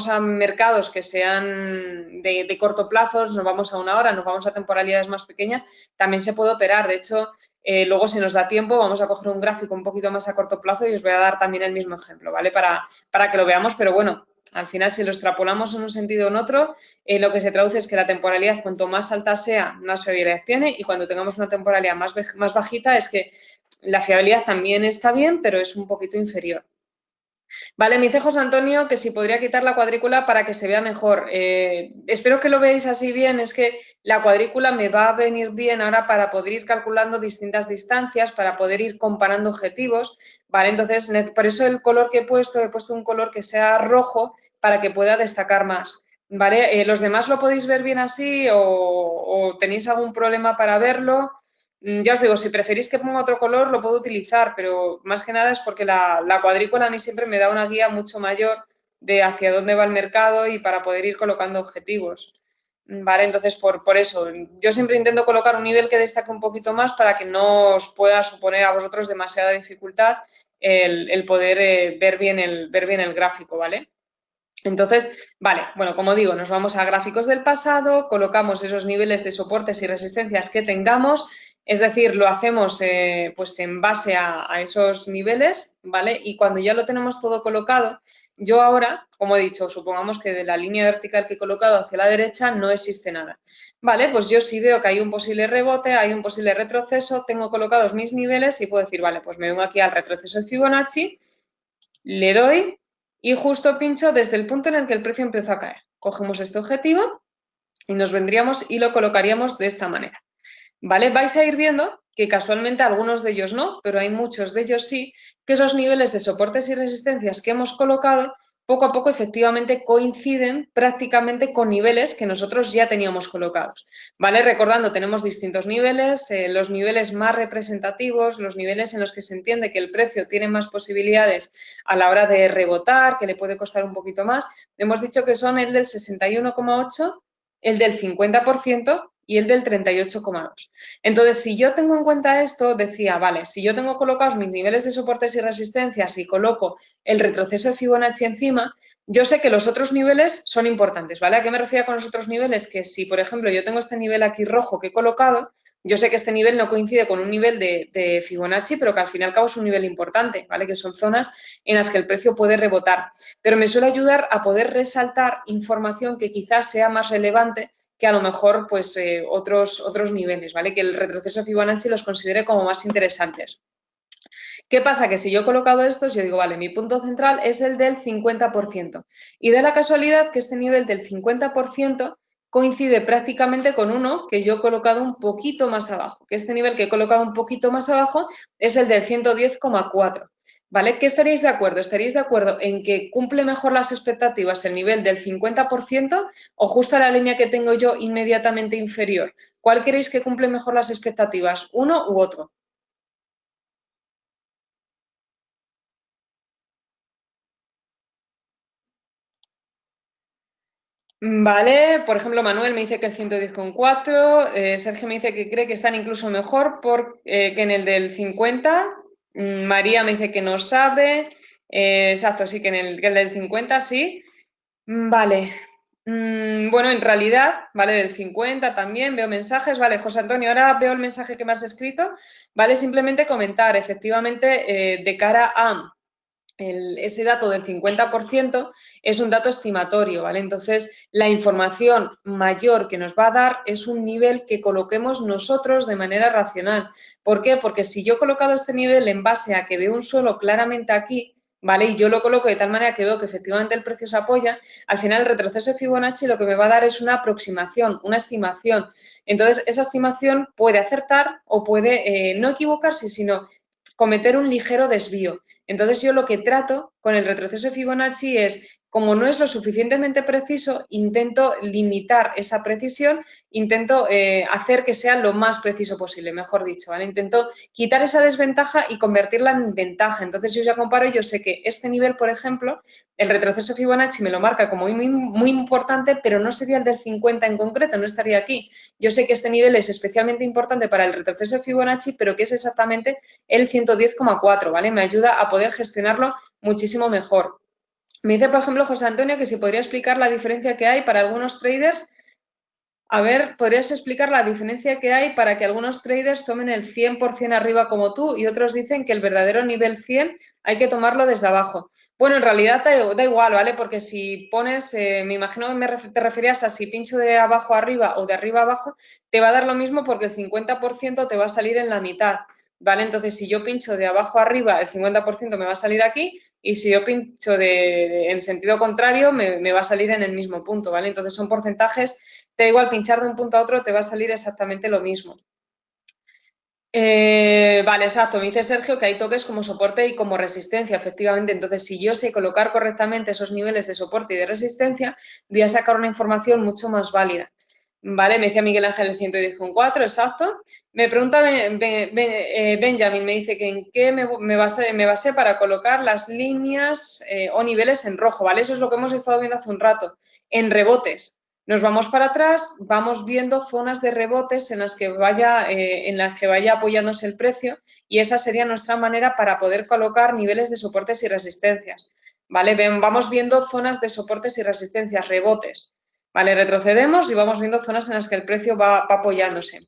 a mercados que sean de corto plazo, nos vamos a una hora, nos vamos a temporalidades más pequeñas, también se puede operar. De hecho, luego, si nos da tiempo, vamos a coger un gráfico un poquito más a corto plazo y os voy a dar también el mismo ejemplo, ¿vale? Para que lo veamos, pero bueno, al final, si lo extrapolamos en un sentido o en otro, lo que se traduce es que la temporalidad, cuanto más alta sea, más fiabilidad tiene, y cuando tengamos una temporalidad más bajita, es que la fiabilidad también está bien, pero es un poquito inferior. Vale, me dice José Antonio que si podría quitar la cuadrícula para que se vea mejor. Espero que lo veáis así bien, es que la cuadrícula me va a venir bien ahora para poder ir calculando distintas distancias, para poder ir comparando objetivos, ¿vale? Entonces, por eso el color que he puesto un color que sea rojo para que pueda destacar más, ¿vale? ¿Los demás lo podéis ver bien así o tenéis algún problema para verlo? Ya os digo, si preferís que ponga otro color, lo puedo utilizar, pero más que nada es porque la cuadrícula a mí siempre me da una guía mucho mayor de hacia dónde va el mercado y para poder ir colocando objetivos. Vale, entonces por eso, yo siempre intento colocar un nivel que destaque un poquito más para que no os pueda suponer a vosotros demasiada dificultad el poder ver bien el gráfico, ¿vale? Entonces, vale, bueno, como digo, nos vamos a gráficos del pasado, colocamos esos niveles de soportes y resistencias que tengamos, es decir, lo hacemos pues en base a esos niveles, ¿vale? Y cuando ya lo tenemos todo colocado, yo ahora, como he dicho, supongamos que de la línea vertical que he colocado hacia la derecha no existe nada. Vale, pues yo sí veo que hay un posible rebote, hay un posible retroceso, tengo colocados mis niveles y puedo decir, vale, pues me vengo aquí al retroceso de Fibonacci, le doy y justo pincho desde el punto en el que el precio empezó a caer. Cogemos este objetivo y nos vendríamos y lo colocaríamos de esta manera. ¿Vale? Vais a ir viendo que casualmente algunos de ellos no, pero hay muchos de ellos sí, que esos niveles de soportes y resistencias que hemos colocado poco a poco efectivamente coinciden prácticamente con niveles que nosotros ya teníamos colocados. ¿Vale? Recordando, tenemos distintos niveles, los niveles más representativos, los niveles en los que se entiende que el precio tiene más posibilidades a la hora de rebotar, que le puede costar un poquito más, hemos dicho que son el del 61,8, el del 50% y el del 38,2. Entonces, si yo tengo en cuenta esto, decía, vale, si yo tengo colocados mis niveles de soportes y resistencias y coloco el retroceso de Fibonacci encima, yo sé que los otros niveles son importantes, ¿vale? ¿A qué me refiero con los otros niveles? Que si, por ejemplo, yo tengo este nivel aquí rojo que he colocado, yo sé que este nivel no coincide con un nivel de Fibonacci, pero que al fin y al cabo es un nivel importante, ¿vale? Que son zonas en las que el precio puede rebotar. Pero me suele ayudar a poder resaltar información que quizás sea más relevante que a lo mejor pues otros niveles, ¿vale? Que el retroceso Fibonacci los considere como más interesantes. ¿Qué pasa? Que si yo he colocado estos, yo digo, vale, mi punto central es el del 50%. Y da la casualidad que este nivel del 50% coincide prácticamente con uno que yo he colocado un poquito más abajo, que este nivel que he colocado un poquito más abajo es el del 110,4. ¿Vale? ¿Qué estaríais de acuerdo? ¿Estaríais de acuerdo en que cumple mejor las expectativas el nivel del 50% o justo la línea que tengo yo inmediatamente inferior? ¿Cuál creéis que cumple mejor las expectativas? ¿Uno u otro? Vale, por ejemplo, Manuel me dice que el 110,4, Sergio me dice que cree que están incluso mejor que en el del 50, María me dice que no sabe, exacto, sí, que el del 50 sí. Vale. Bueno, en realidad, vale, del 50 también veo mensajes. Vale, José Antonio, ahora veo el mensaje que me has escrito. Vale, simplemente comentar, efectivamente, de cara a ese dato del 50% es un dato estimatorio, ¿vale? Entonces, la información mayor que nos va a dar es un nivel que coloquemos nosotros de manera racional. ¿Por qué? Porque si yo he colocado este nivel en base a que veo un suelo claramente aquí, ¿vale? Y yo lo coloco de tal manera que veo que efectivamente el precio se apoya, al final el retroceso de Fibonacci lo que me va a dar es una aproximación, una estimación. Entonces, esa estimación puede acertar o puede no equivocarse, sino cometer un ligero desvío. Entonces yo lo que trato con el retroceso de Fibonacci es, como no es lo suficientemente preciso, intento limitar esa precisión, intento hacer que sea lo más preciso posible, mejor dicho, ¿vale? Intento quitar esa desventaja y convertirla en ventaja. Entonces yo ya comparo y yo sé que este nivel, por ejemplo, el retroceso Fibonacci me lo marca como muy importante, pero no sería el del 50 en concreto, no estaría aquí. Yo sé que este nivel es especialmente importante para el retroceso Fibonacci, pero que es exactamente el 110,4, ¿vale? Me ayuda a poder gestionarlo muchísimo mejor. Me dice, por ejemplo, José Antonio, que si podría explicar la diferencia que hay para algunos traders. A ver, ¿podrías explicar la diferencia que hay para que algunos traders tomen el 100% arriba como tú y otros dicen que el verdadero nivel 100 hay que tomarlo desde abajo? Bueno, en realidad da igual, ¿vale? Porque si pones, me imagino que te referías a si pincho de abajo a arriba o de arriba a abajo, te va a dar lo mismo porque el 50% te va a salir en la mitad, ¿vale? Entonces, si yo pincho de abajo a arriba, el 50% me va a salir aquí y si yo pincho en sentido contrario, me va a salir en el mismo punto, ¿vale? Entonces, son porcentajes, te da igual pinchar de un punto a otro, te va a salir exactamente lo mismo. Vale, exacto. Me dice Sergio que hay toques como soporte y como resistencia, efectivamente. Entonces, si yo sé colocar correctamente esos niveles de soporte y de resistencia, voy a sacar una información mucho más válida. Vale, me decía Miguel Ángel el 110,4, exacto. Me pregunta Benjamin, me dice que en qué me basé para colocar las líneas o niveles en rojo, ¿vale? Eso es lo que hemos estado viendo hace un rato, en rebotes. Nos vamos para atrás, vamos viendo zonas de rebotes en las que vaya apoyándose el precio y esa sería nuestra manera para poder colocar niveles de soportes y resistencias. ¿vale? Vamos viendo zonas de soportes y resistencias, rebotes, ¿vale? Retrocedemos y vamos viendo zonas en las que el precio va apoyándose.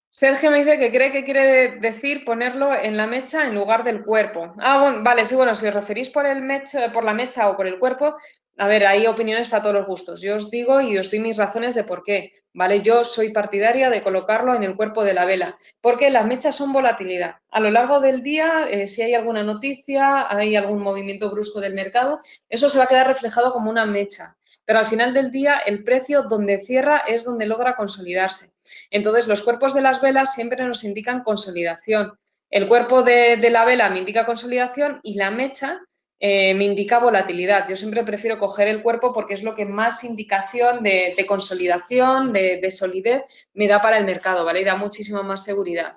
Sergio me dice que cree que quiere decir ponerlo en la mecha en lugar del cuerpo. Ah, bueno, vale, sí, bueno, si os referís por la mecha o por el cuerpo, a ver, hay opiniones para todos los gustos. Yo os digo y os doy mis razones de por qué, ¿vale? Yo soy partidaria de colocarlo en el cuerpo de la vela, porque las mechas son volatilidad. A lo largo del día, si hay alguna noticia, hay algún movimiento brusco del mercado, eso se va a quedar reflejado como una mecha. Pero al final del día, el precio donde cierra es donde logra consolidarse. Entonces, los cuerpos de las velas siempre nos indican consolidación. El cuerpo de la vela me indica consolidación y la mecha me indica volatilidad. Yo siempre prefiero coger el cuerpo porque es lo que más indicación de consolidación, de solidez me da para el mercado, ¿vale? Y da muchísima más seguridad.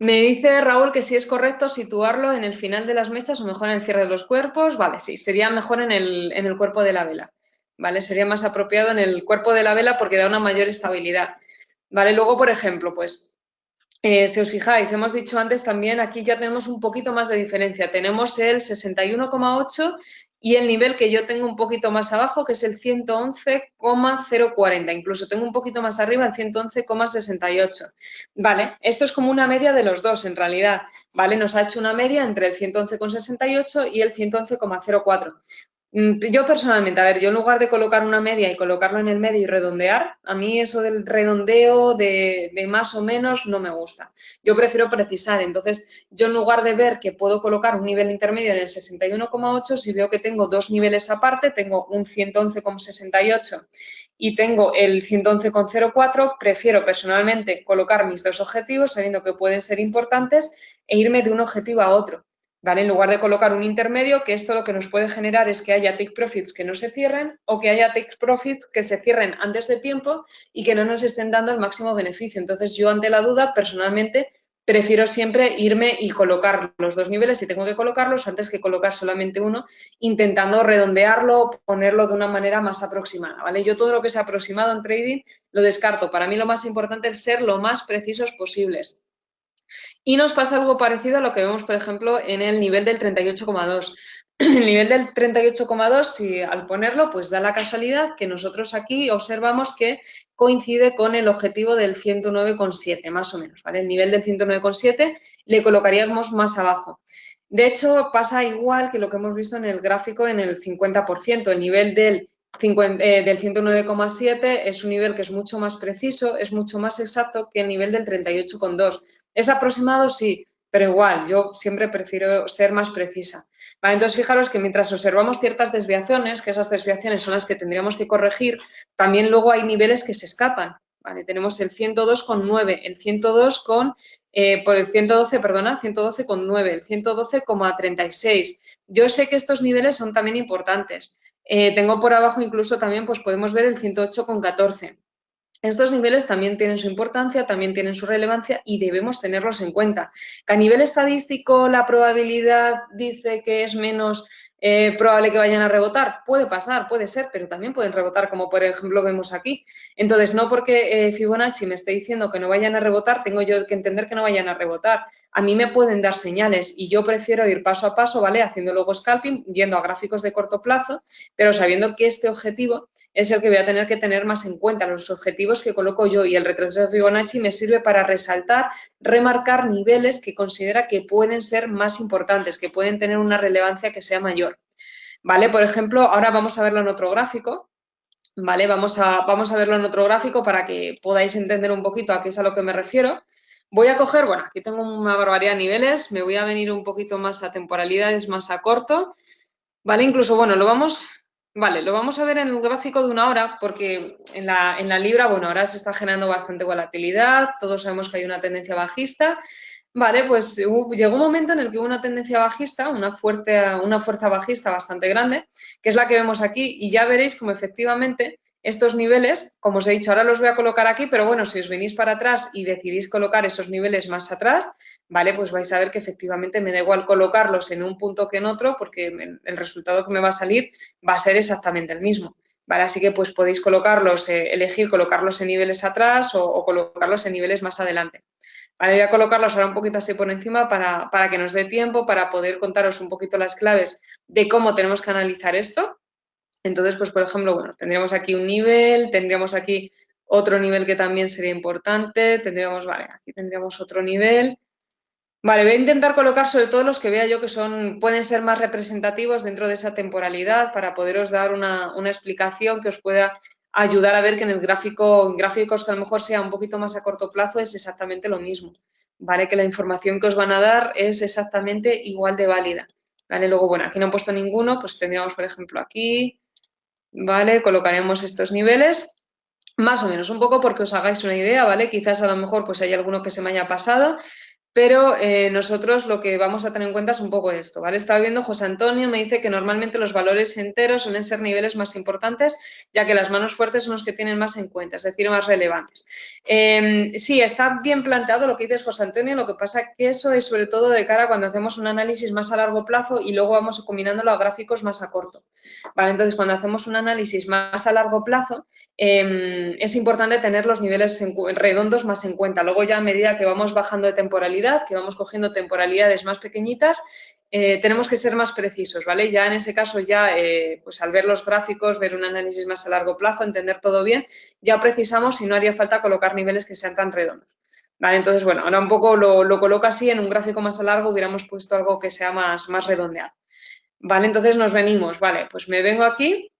Me dice Raúl que si es correcto situarlo en el final de las mechas o mejor en el cierre de los cuerpos. Vale, sí, sería mejor en el cuerpo de la vela. ¿Vale? Sería más apropiado en el cuerpo de la vela porque da una mayor estabilidad. ¿Vale? Luego, por ejemplo, pues, si os fijáis, hemos dicho antes también, aquí ya tenemos un poquito más de diferencia. Tenemos el 61,8 y el nivel que yo tengo un poquito más abajo, que es el 111,040. Incluso tengo un poquito más arriba el 111,68. Vale, esto es como una media de los dos, en realidad. ¿Vale? Nos ha hecho una media entre el 111,68 y el 111,04. Yo personalmente, a ver, yo en lugar de colocar una media y colocarlo en el medio y redondear, a mí eso del redondeo de más o menos no me gusta. Yo prefiero precisar. Entonces, yo en lugar de ver que puedo colocar un nivel intermedio en el 61,8, si veo que tengo dos niveles aparte, tengo un 111,68 y tengo el 111,04, prefiero personalmente colocar mis dos objetivos sabiendo que pueden ser importantes e irme de un objetivo a otro. ¿Vale? En lugar de colocar un intermedio, que esto lo que nos puede generar es que haya take profits que no se cierren o que haya take profits que se cierren antes de tiempo y que no nos estén dando el máximo beneficio. Entonces, yo ante la duda, personalmente, prefiero siempre irme y colocar los dos niveles, si tengo que colocarlos, antes que colocar solamente uno, intentando redondearlo, ponerlo de una manera más aproximada, ¿vale? Yo todo lo que sea aproximado en trading lo descarto. Para mí lo más importante es ser lo más precisos posibles. Y nos pasa algo parecido a lo que vemos, por ejemplo, en el nivel del 38,2. El nivel del 38,2, si al ponerlo, pues da la casualidad que nosotros aquí observamos que coincide con el objetivo del 109,7, más o menos, ¿vale? El nivel del 109,7 le colocaríamos más abajo. De hecho, pasa igual que lo que hemos visto en el gráfico en el 50%. El nivel del 109,7 es un nivel que es mucho más preciso, es mucho más exacto que el nivel del 38,2. ¿Es aproximado? Sí, pero igual, yo siempre prefiero ser más precisa. Vale, entonces, fijaros que mientras observamos ciertas desviaciones, que esas desviaciones son las que tendríamos que corregir, también luego hay niveles que se escapan. Vale, tenemos el 102,9, el 102 por el 112, perdona, 112,9, el 112,36. Yo sé que estos niveles son también importantes. Tengo por abajo incluso también, pues podemos ver el 108,14. Estos niveles también tienen su importancia, también tienen su relevancia y debemos tenerlos en cuenta. Que a nivel estadístico la probabilidad dice que es menos probable que vayan a rebotar. Puede pasar, puede ser, pero también pueden rebotar, como por ejemplo vemos aquí. Entonces, no porque Fibonacci me esté diciendo que no vayan a rebotar, tengo yo que entender que no vayan a rebotar. A mí me pueden dar señales y yo prefiero ir paso a paso, ¿vale? Haciendo luego scalping, yendo a gráficos de corto plazo, pero sabiendo que este objetivo es el que voy a tener que tener más en cuenta, los objetivos que coloco yo, y el retroceso de Fibonacci me sirve para resaltar, remarcar niveles que considera que pueden ser más importantes, que pueden tener una relevancia que sea mayor. ¿Vale? Por ejemplo, ahora vamos a verlo en otro gráfico. ¿Vale? Vamos a verlo en otro gráfico para que podáis entender un poquito a qué es a lo que me refiero. Voy a coger, bueno, aquí tengo una barbaridad de niveles, me voy a venir un poquito más a temporalidades, más a corto, ¿vale? Incluso, bueno, lo vamos a ver en el gráfico de una hora porque en la libra, bueno, ahora se está generando bastante volatilidad, todos sabemos que hay una tendencia bajista. Vale, pues llegó un momento en el que hubo una tendencia bajista, una fuerza bajista bastante grande, que es la que vemos aquí, y ya veréis como efectivamente estos niveles, como os he dicho, ahora los voy a colocar aquí, pero bueno, si os venís para atrás y decidís colocar esos niveles más atrás, vale, pues vais a ver que efectivamente me da igual colocarlos en un punto que en otro, porque el resultado que me va a salir va a ser exactamente el mismo. Vale, así que pues podéis colocarlos, elegir colocarlos en niveles atrás o colocarlos en niveles más adelante. Vale, voy a colocarlos ahora un poquito así por encima para que nos dé tiempo, para poder contaros un poquito las claves de cómo tenemos que analizar esto. Entonces, pues por ejemplo, bueno, tendríamos aquí un nivel, tendríamos aquí otro nivel que también sería importante, tendríamos, vale, aquí tendríamos otro nivel. Vale, voy a intentar colocar sobre todo los que vea yo que pueden ser más representativos dentro de esa temporalidad para poderos dar una explicación que os pueda ayudar a ver que en el gráfico, en gráficos que a lo mejor sea un poquito más a corto plazo es exactamente lo mismo. Vale, que la información que os van a dar es exactamente igual de válida. Vale, luego, bueno, aquí no he puesto ninguno, pues tendríamos, por ejemplo, aquí, vale, colocaremos estos niveles. Más o menos, un poco porque os hagáis una idea, ¿vale? Quizás a lo mejor pues hay alguno que se me haya pasado, pero nosotros lo que vamos a tener en cuenta es un poco esto, ¿vale? Estaba viendo José Antonio, me dice que normalmente los valores enteros suelen ser niveles más importantes, ya que las manos fuertes son los que tienen más en cuenta, es decir, más relevantes. Sí, está bien planteado lo que dices, José Antonio, lo que pasa que eso es sobre todo de cara cuando hacemos un análisis más a largo plazo y luego vamos combinándolo a gráficos más a corto, ¿vale? Entonces, cuando hacemos un análisis más a largo plazo, es importante tener los niveles redondos más en cuenta. Luego ya a medida que vamos bajando de temporalidad, que vamos cogiendo temporalidades más pequeñitas, tenemos que ser más precisos, ¿vale? Ya en ese caso, ya pues al ver los gráficos, ver un análisis más a largo plazo, entender todo bien, ya precisamos y no haría falta colocar niveles que sean tan redondos. Vale, entonces, bueno, ahora un poco lo coloco así, en un gráfico más a largo hubiéramos puesto algo que sea más redondeado. Vale, entonces nos venimos, vale, pues me vengo aquí,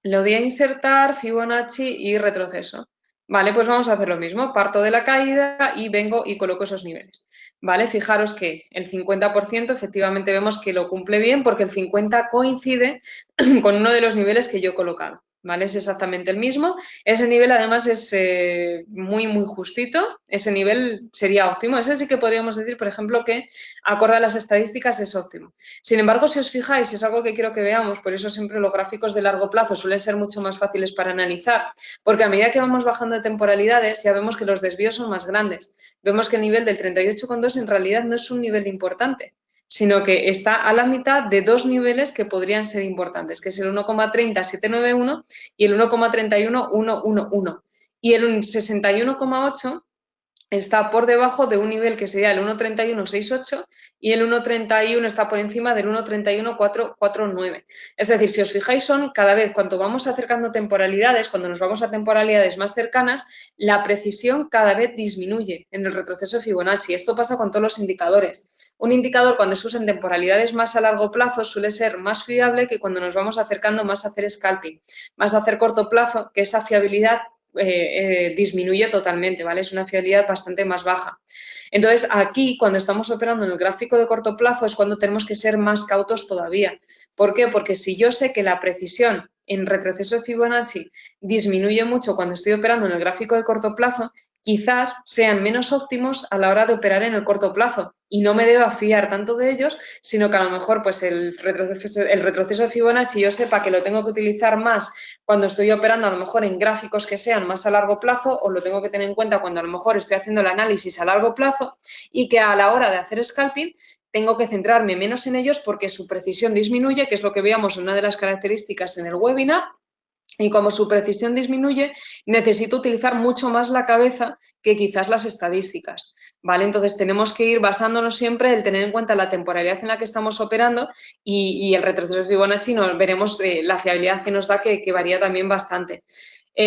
lo voy a insertar, Fibonacci y retroceso. Vale, pues vamos a hacer lo mismo. Parto de la caída y vengo y coloco esos niveles. Vale, fijaros que el 50% efectivamente vemos que lo cumple bien porque el 50% coincide con uno de los niveles que yo he colocado. ¿Vale? Es exactamente el mismo. Ese nivel además es muy, muy justito. Ese nivel sería óptimo. Ese sí que podríamos decir, por ejemplo, que acorde a las estadísticas es óptimo. Sin embargo, si os fijáis, es algo que quiero que veamos, por eso siempre los gráficos de largo plazo suelen ser mucho más fáciles para analizar, porque a medida que vamos bajando de temporalidades ya vemos que los desvíos son más grandes. Vemos que el nivel del 38,2 en realidad no es un nivel importante, sino que está a la mitad de dos niveles que podrían ser importantes, que es el 1,30791 y el 1,31111. Y el 61,8 está por debajo de un nivel que sería el 1,3168 y el 1,31 está por encima del 1,31449. Es decir, si os fijáis, son cada vez, cuanto vamos acercando temporalidades, cuando nos vamos a temporalidades más cercanas, la precisión cada vez disminuye en el retroceso Fibonacci. Esto pasa con todos los indicadores. Un indicador cuando se usa en temporalidades más a largo plazo suele ser más fiable que cuando nos vamos acercando más a hacer scalping, más a hacer corto plazo, que esa fiabilidad disminuye totalmente, ¿vale? Es una fiabilidad bastante más baja. Entonces, aquí, cuando estamos operando en el gráfico de corto plazo, es cuando tenemos que ser más cautos todavía. ¿Por qué? Porque si yo sé que la precisión en retroceso de Fibonacci disminuye mucho cuando estoy operando en el gráfico de corto plazo, quizás sean menos óptimos a la hora de operar en el corto plazo y no me deba fiar tanto de ellos, sino que a lo mejor pues el retroceso de Fibonacci yo sepa que lo tengo que utilizar más cuando estoy operando a lo mejor en gráficos que sean más a largo plazo o lo tengo que tener en cuenta cuando a lo mejor estoy haciendo el análisis a largo plazo y que a la hora de hacer scalping tengo que centrarme menos en ellos porque su precisión disminuye, que es lo que veíamos en una de las características en el webinar. Y como su precisión disminuye, necesito utilizar mucho más la cabeza que quizás las estadísticas, ¿vale? Entonces tenemos que ir basándonos siempre en tener en cuenta la temporalidad en la que estamos operando y el retroceso de Fibonacci, veremos la fiabilidad que nos da, que varía también bastante.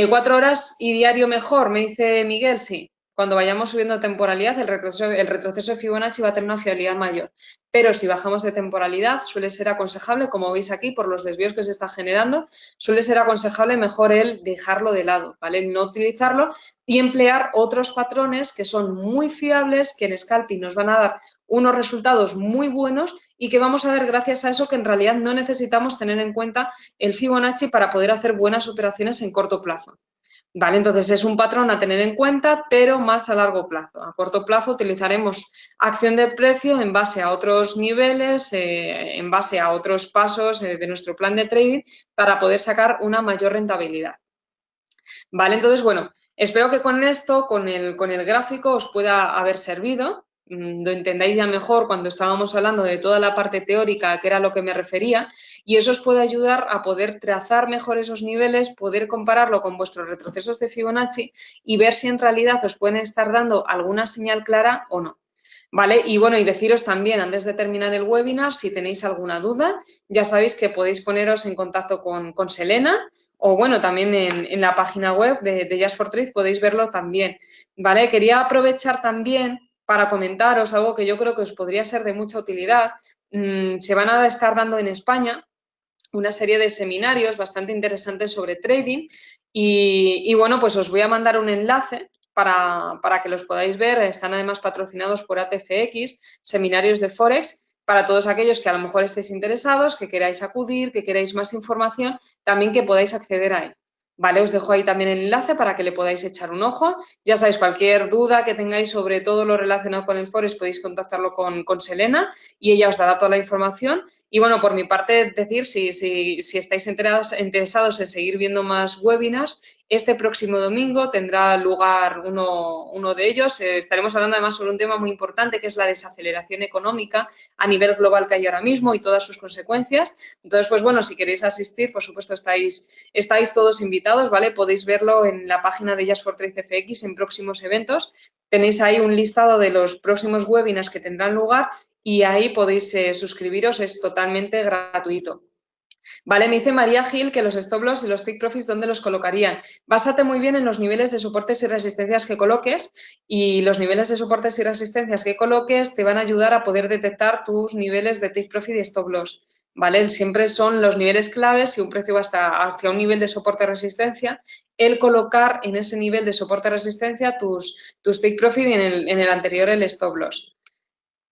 4 horas y diario mejor, me dice Miguel, sí. Cuando vayamos subiendo temporalidad, el retroceso de Fibonacci va a tener una fiabilidad mayor. Pero si bajamos de temporalidad, suele ser aconsejable, como veis aquí, por los desvíos que se está generando, suele ser aconsejable mejor el dejarlo de lado, ¿vale? No utilizarlo y emplear otros patrones que son muy fiables, que en scalping nos van a dar unos resultados muy buenos y que vamos a ver gracias a eso que en realidad no necesitamos tener en cuenta el Fibonacci para poder hacer buenas operaciones en corto plazo. Vale, entonces es un patrón a tener en cuenta, pero más a largo plazo. A corto plazo utilizaremos acción de precio en base a otros niveles, en base a otros pasos de nuestro plan de trading para poder sacar una mayor rentabilidad. Vale, entonces, bueno, espero que con esto, con el gráfico, os pueda haber servido. lo entendáis ya mejor cuando estábamos hablando de toda la parte teórica, que era a lo que me refería, y eso os puede ayudar a poder trazar mejor esos niveles, poder compararlo con vuestros retrocesos de Fibonacci y ver si en realidad os pueden estar dando alguna señal clara o no. ¿Vale? Y bueno, y deciros también, antes de terminar el webinar, si tenéis alguna duda, ya sabéis que podéis poneros en contacto con Selena o bueno, también en la página web de Just for Trade podéis verlo también, ¿vale? Quería aprovechar también para comentaros algo que yo creo que os podría ser de mucha utilidad. Se van a estar dando en España una serie de seminarios bastante interesantes sobre trading y bueno, pues os voy a mandar un enlace para que los podáis ver. Están además patrocinados por ATFX, seminarios de Forex, para todos aquellos que a lo mejor estéis interesados, que queráis acudir, que queráis más información, también que podáis acceder a él. Vale, os dejo ahí también el enlace para que le podáis echar un ojo. Ya sabéis, cualquier duda que tengáis sobre todo lo relacionado con el Forex podéis contactarlo con Selena y ella os dará toda la información. Y bueno, por mi parte, decir, si estáis interesados en seguir viendo más webinars, este próximo domingo tendrá lugar uno de ellos. Estaremos hablando además sobre un tema muy importante que es la desaceleración económica a nivel global que hay ahora mismo y todas sus consecuencias. Entonces, pues bueno, si queréis asistir, por supuesto, estáis todos invitados, ¿vale? Podéis verlo en la página de Just for Trade FX en próximos eventos. Tenéis ahí un listado de los próximos webinars que tendrán lugar y ahí podéis suscribiros, es totalmente gratuito. Vale, me dice María Gil que los stop loss y los take profits, ¿dónde los colocarían? Básate muy bien en los niveles de soportes y resistencias que coloques y los niveles de soportes y resistencias que coloques te van a ayudar a poder detectar tus niveles de take profit y stop loss. ¿Vale? Siempre son los niveles claves, si un precio va hacia un nivel de soporte resistencia, el colocar en ese nivel de soporte resistencia tus take profit y en el anterior el stop loss.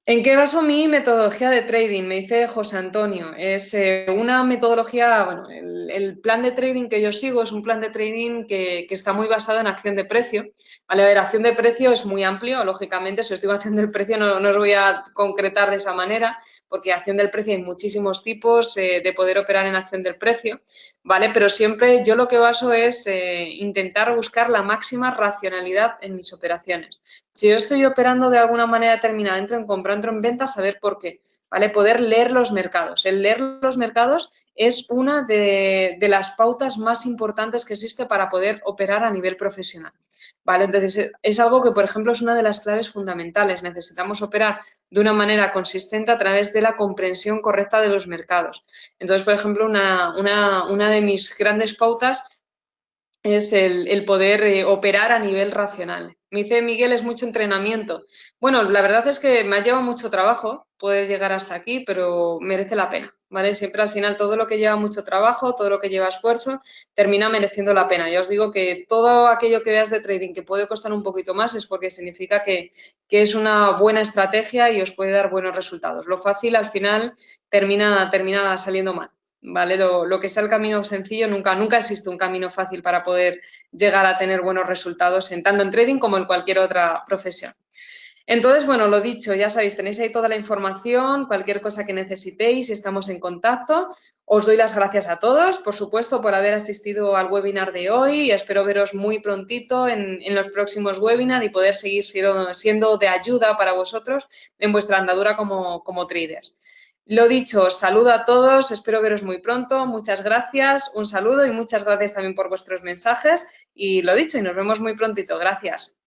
¿En qué baso mi metodología de trading? Me dice José Antonio. Es una metodología, bueno, el plan de trading que yo sigo es un plan de trading que está muy basado en acción de precio. Vale, a ver, acción de precio es muy amplio, lógicamente, si os digo acción del precio no os voy a concretar de esa manera, porque acción del precio hay muchísimos tipos de poder operar en acción del precio, ¿vale? Pero siempre yo lo que baso es intentar buscar la máxima racionalidad en mis operaciones. Si yo estoy operando de alguna manera determinada, entro en compra, entro en venta, saber por qué, ¿vale? Poder leer los mercados. El leer los mercados es una de las pautas más importantes que existe para poder operar a nivel profesional, ¿vale? Entonces, es algo que, por ejemplo, es una de las claves fundamentales. Necesitamos operar de una manera consistente a través de la comprensión correcta de los mercados. Entonces, por ejemplo, una de mis grandes pautas es el poder operar a nivel racional. Me dice Miguel, es mucho entrenamiento. Bueno, la verdad es que me ha llevado mucho trabajo, puedes llegar hasta aquí, pero merece la pena, ¿vale? Siempre al final todo lo que lleva mucho trabajo, todo lo que lleva esfuerzo, termina mereciendo la pena. Ya os digo que todo aquello que veas de trading que puede costar un poquito más es porque significa que es una buena estrategia y os puede dar buenos resultados. Lo fácil al final termina saliendo mal. ¿Vale? Lo que sea el camino sencillo, nunca existe un camino fácil para poder llegar a tener buenos resultados, tanto en trading como en cualquier otra profesión. Entonces, bueno, lo dicho, ya sabéis, tenéis ahí toda la información, cualquier cosa que necesitéis, estamos en contacto. Os doy las gracias a todos, por supuesto, por haber asistido al webinar de hoy y espero veros muy prontito en los próximos webinars y poder seguir siendo de ayuda para vosotros en vuestra andadura como traders. Lo dicho, os saludo a todos, espero veros muy pronto, muchas gracias, un saludo y muchas gracias también por vuestros mensajes y lo dicho, y nos vemos muy prontito, gracias.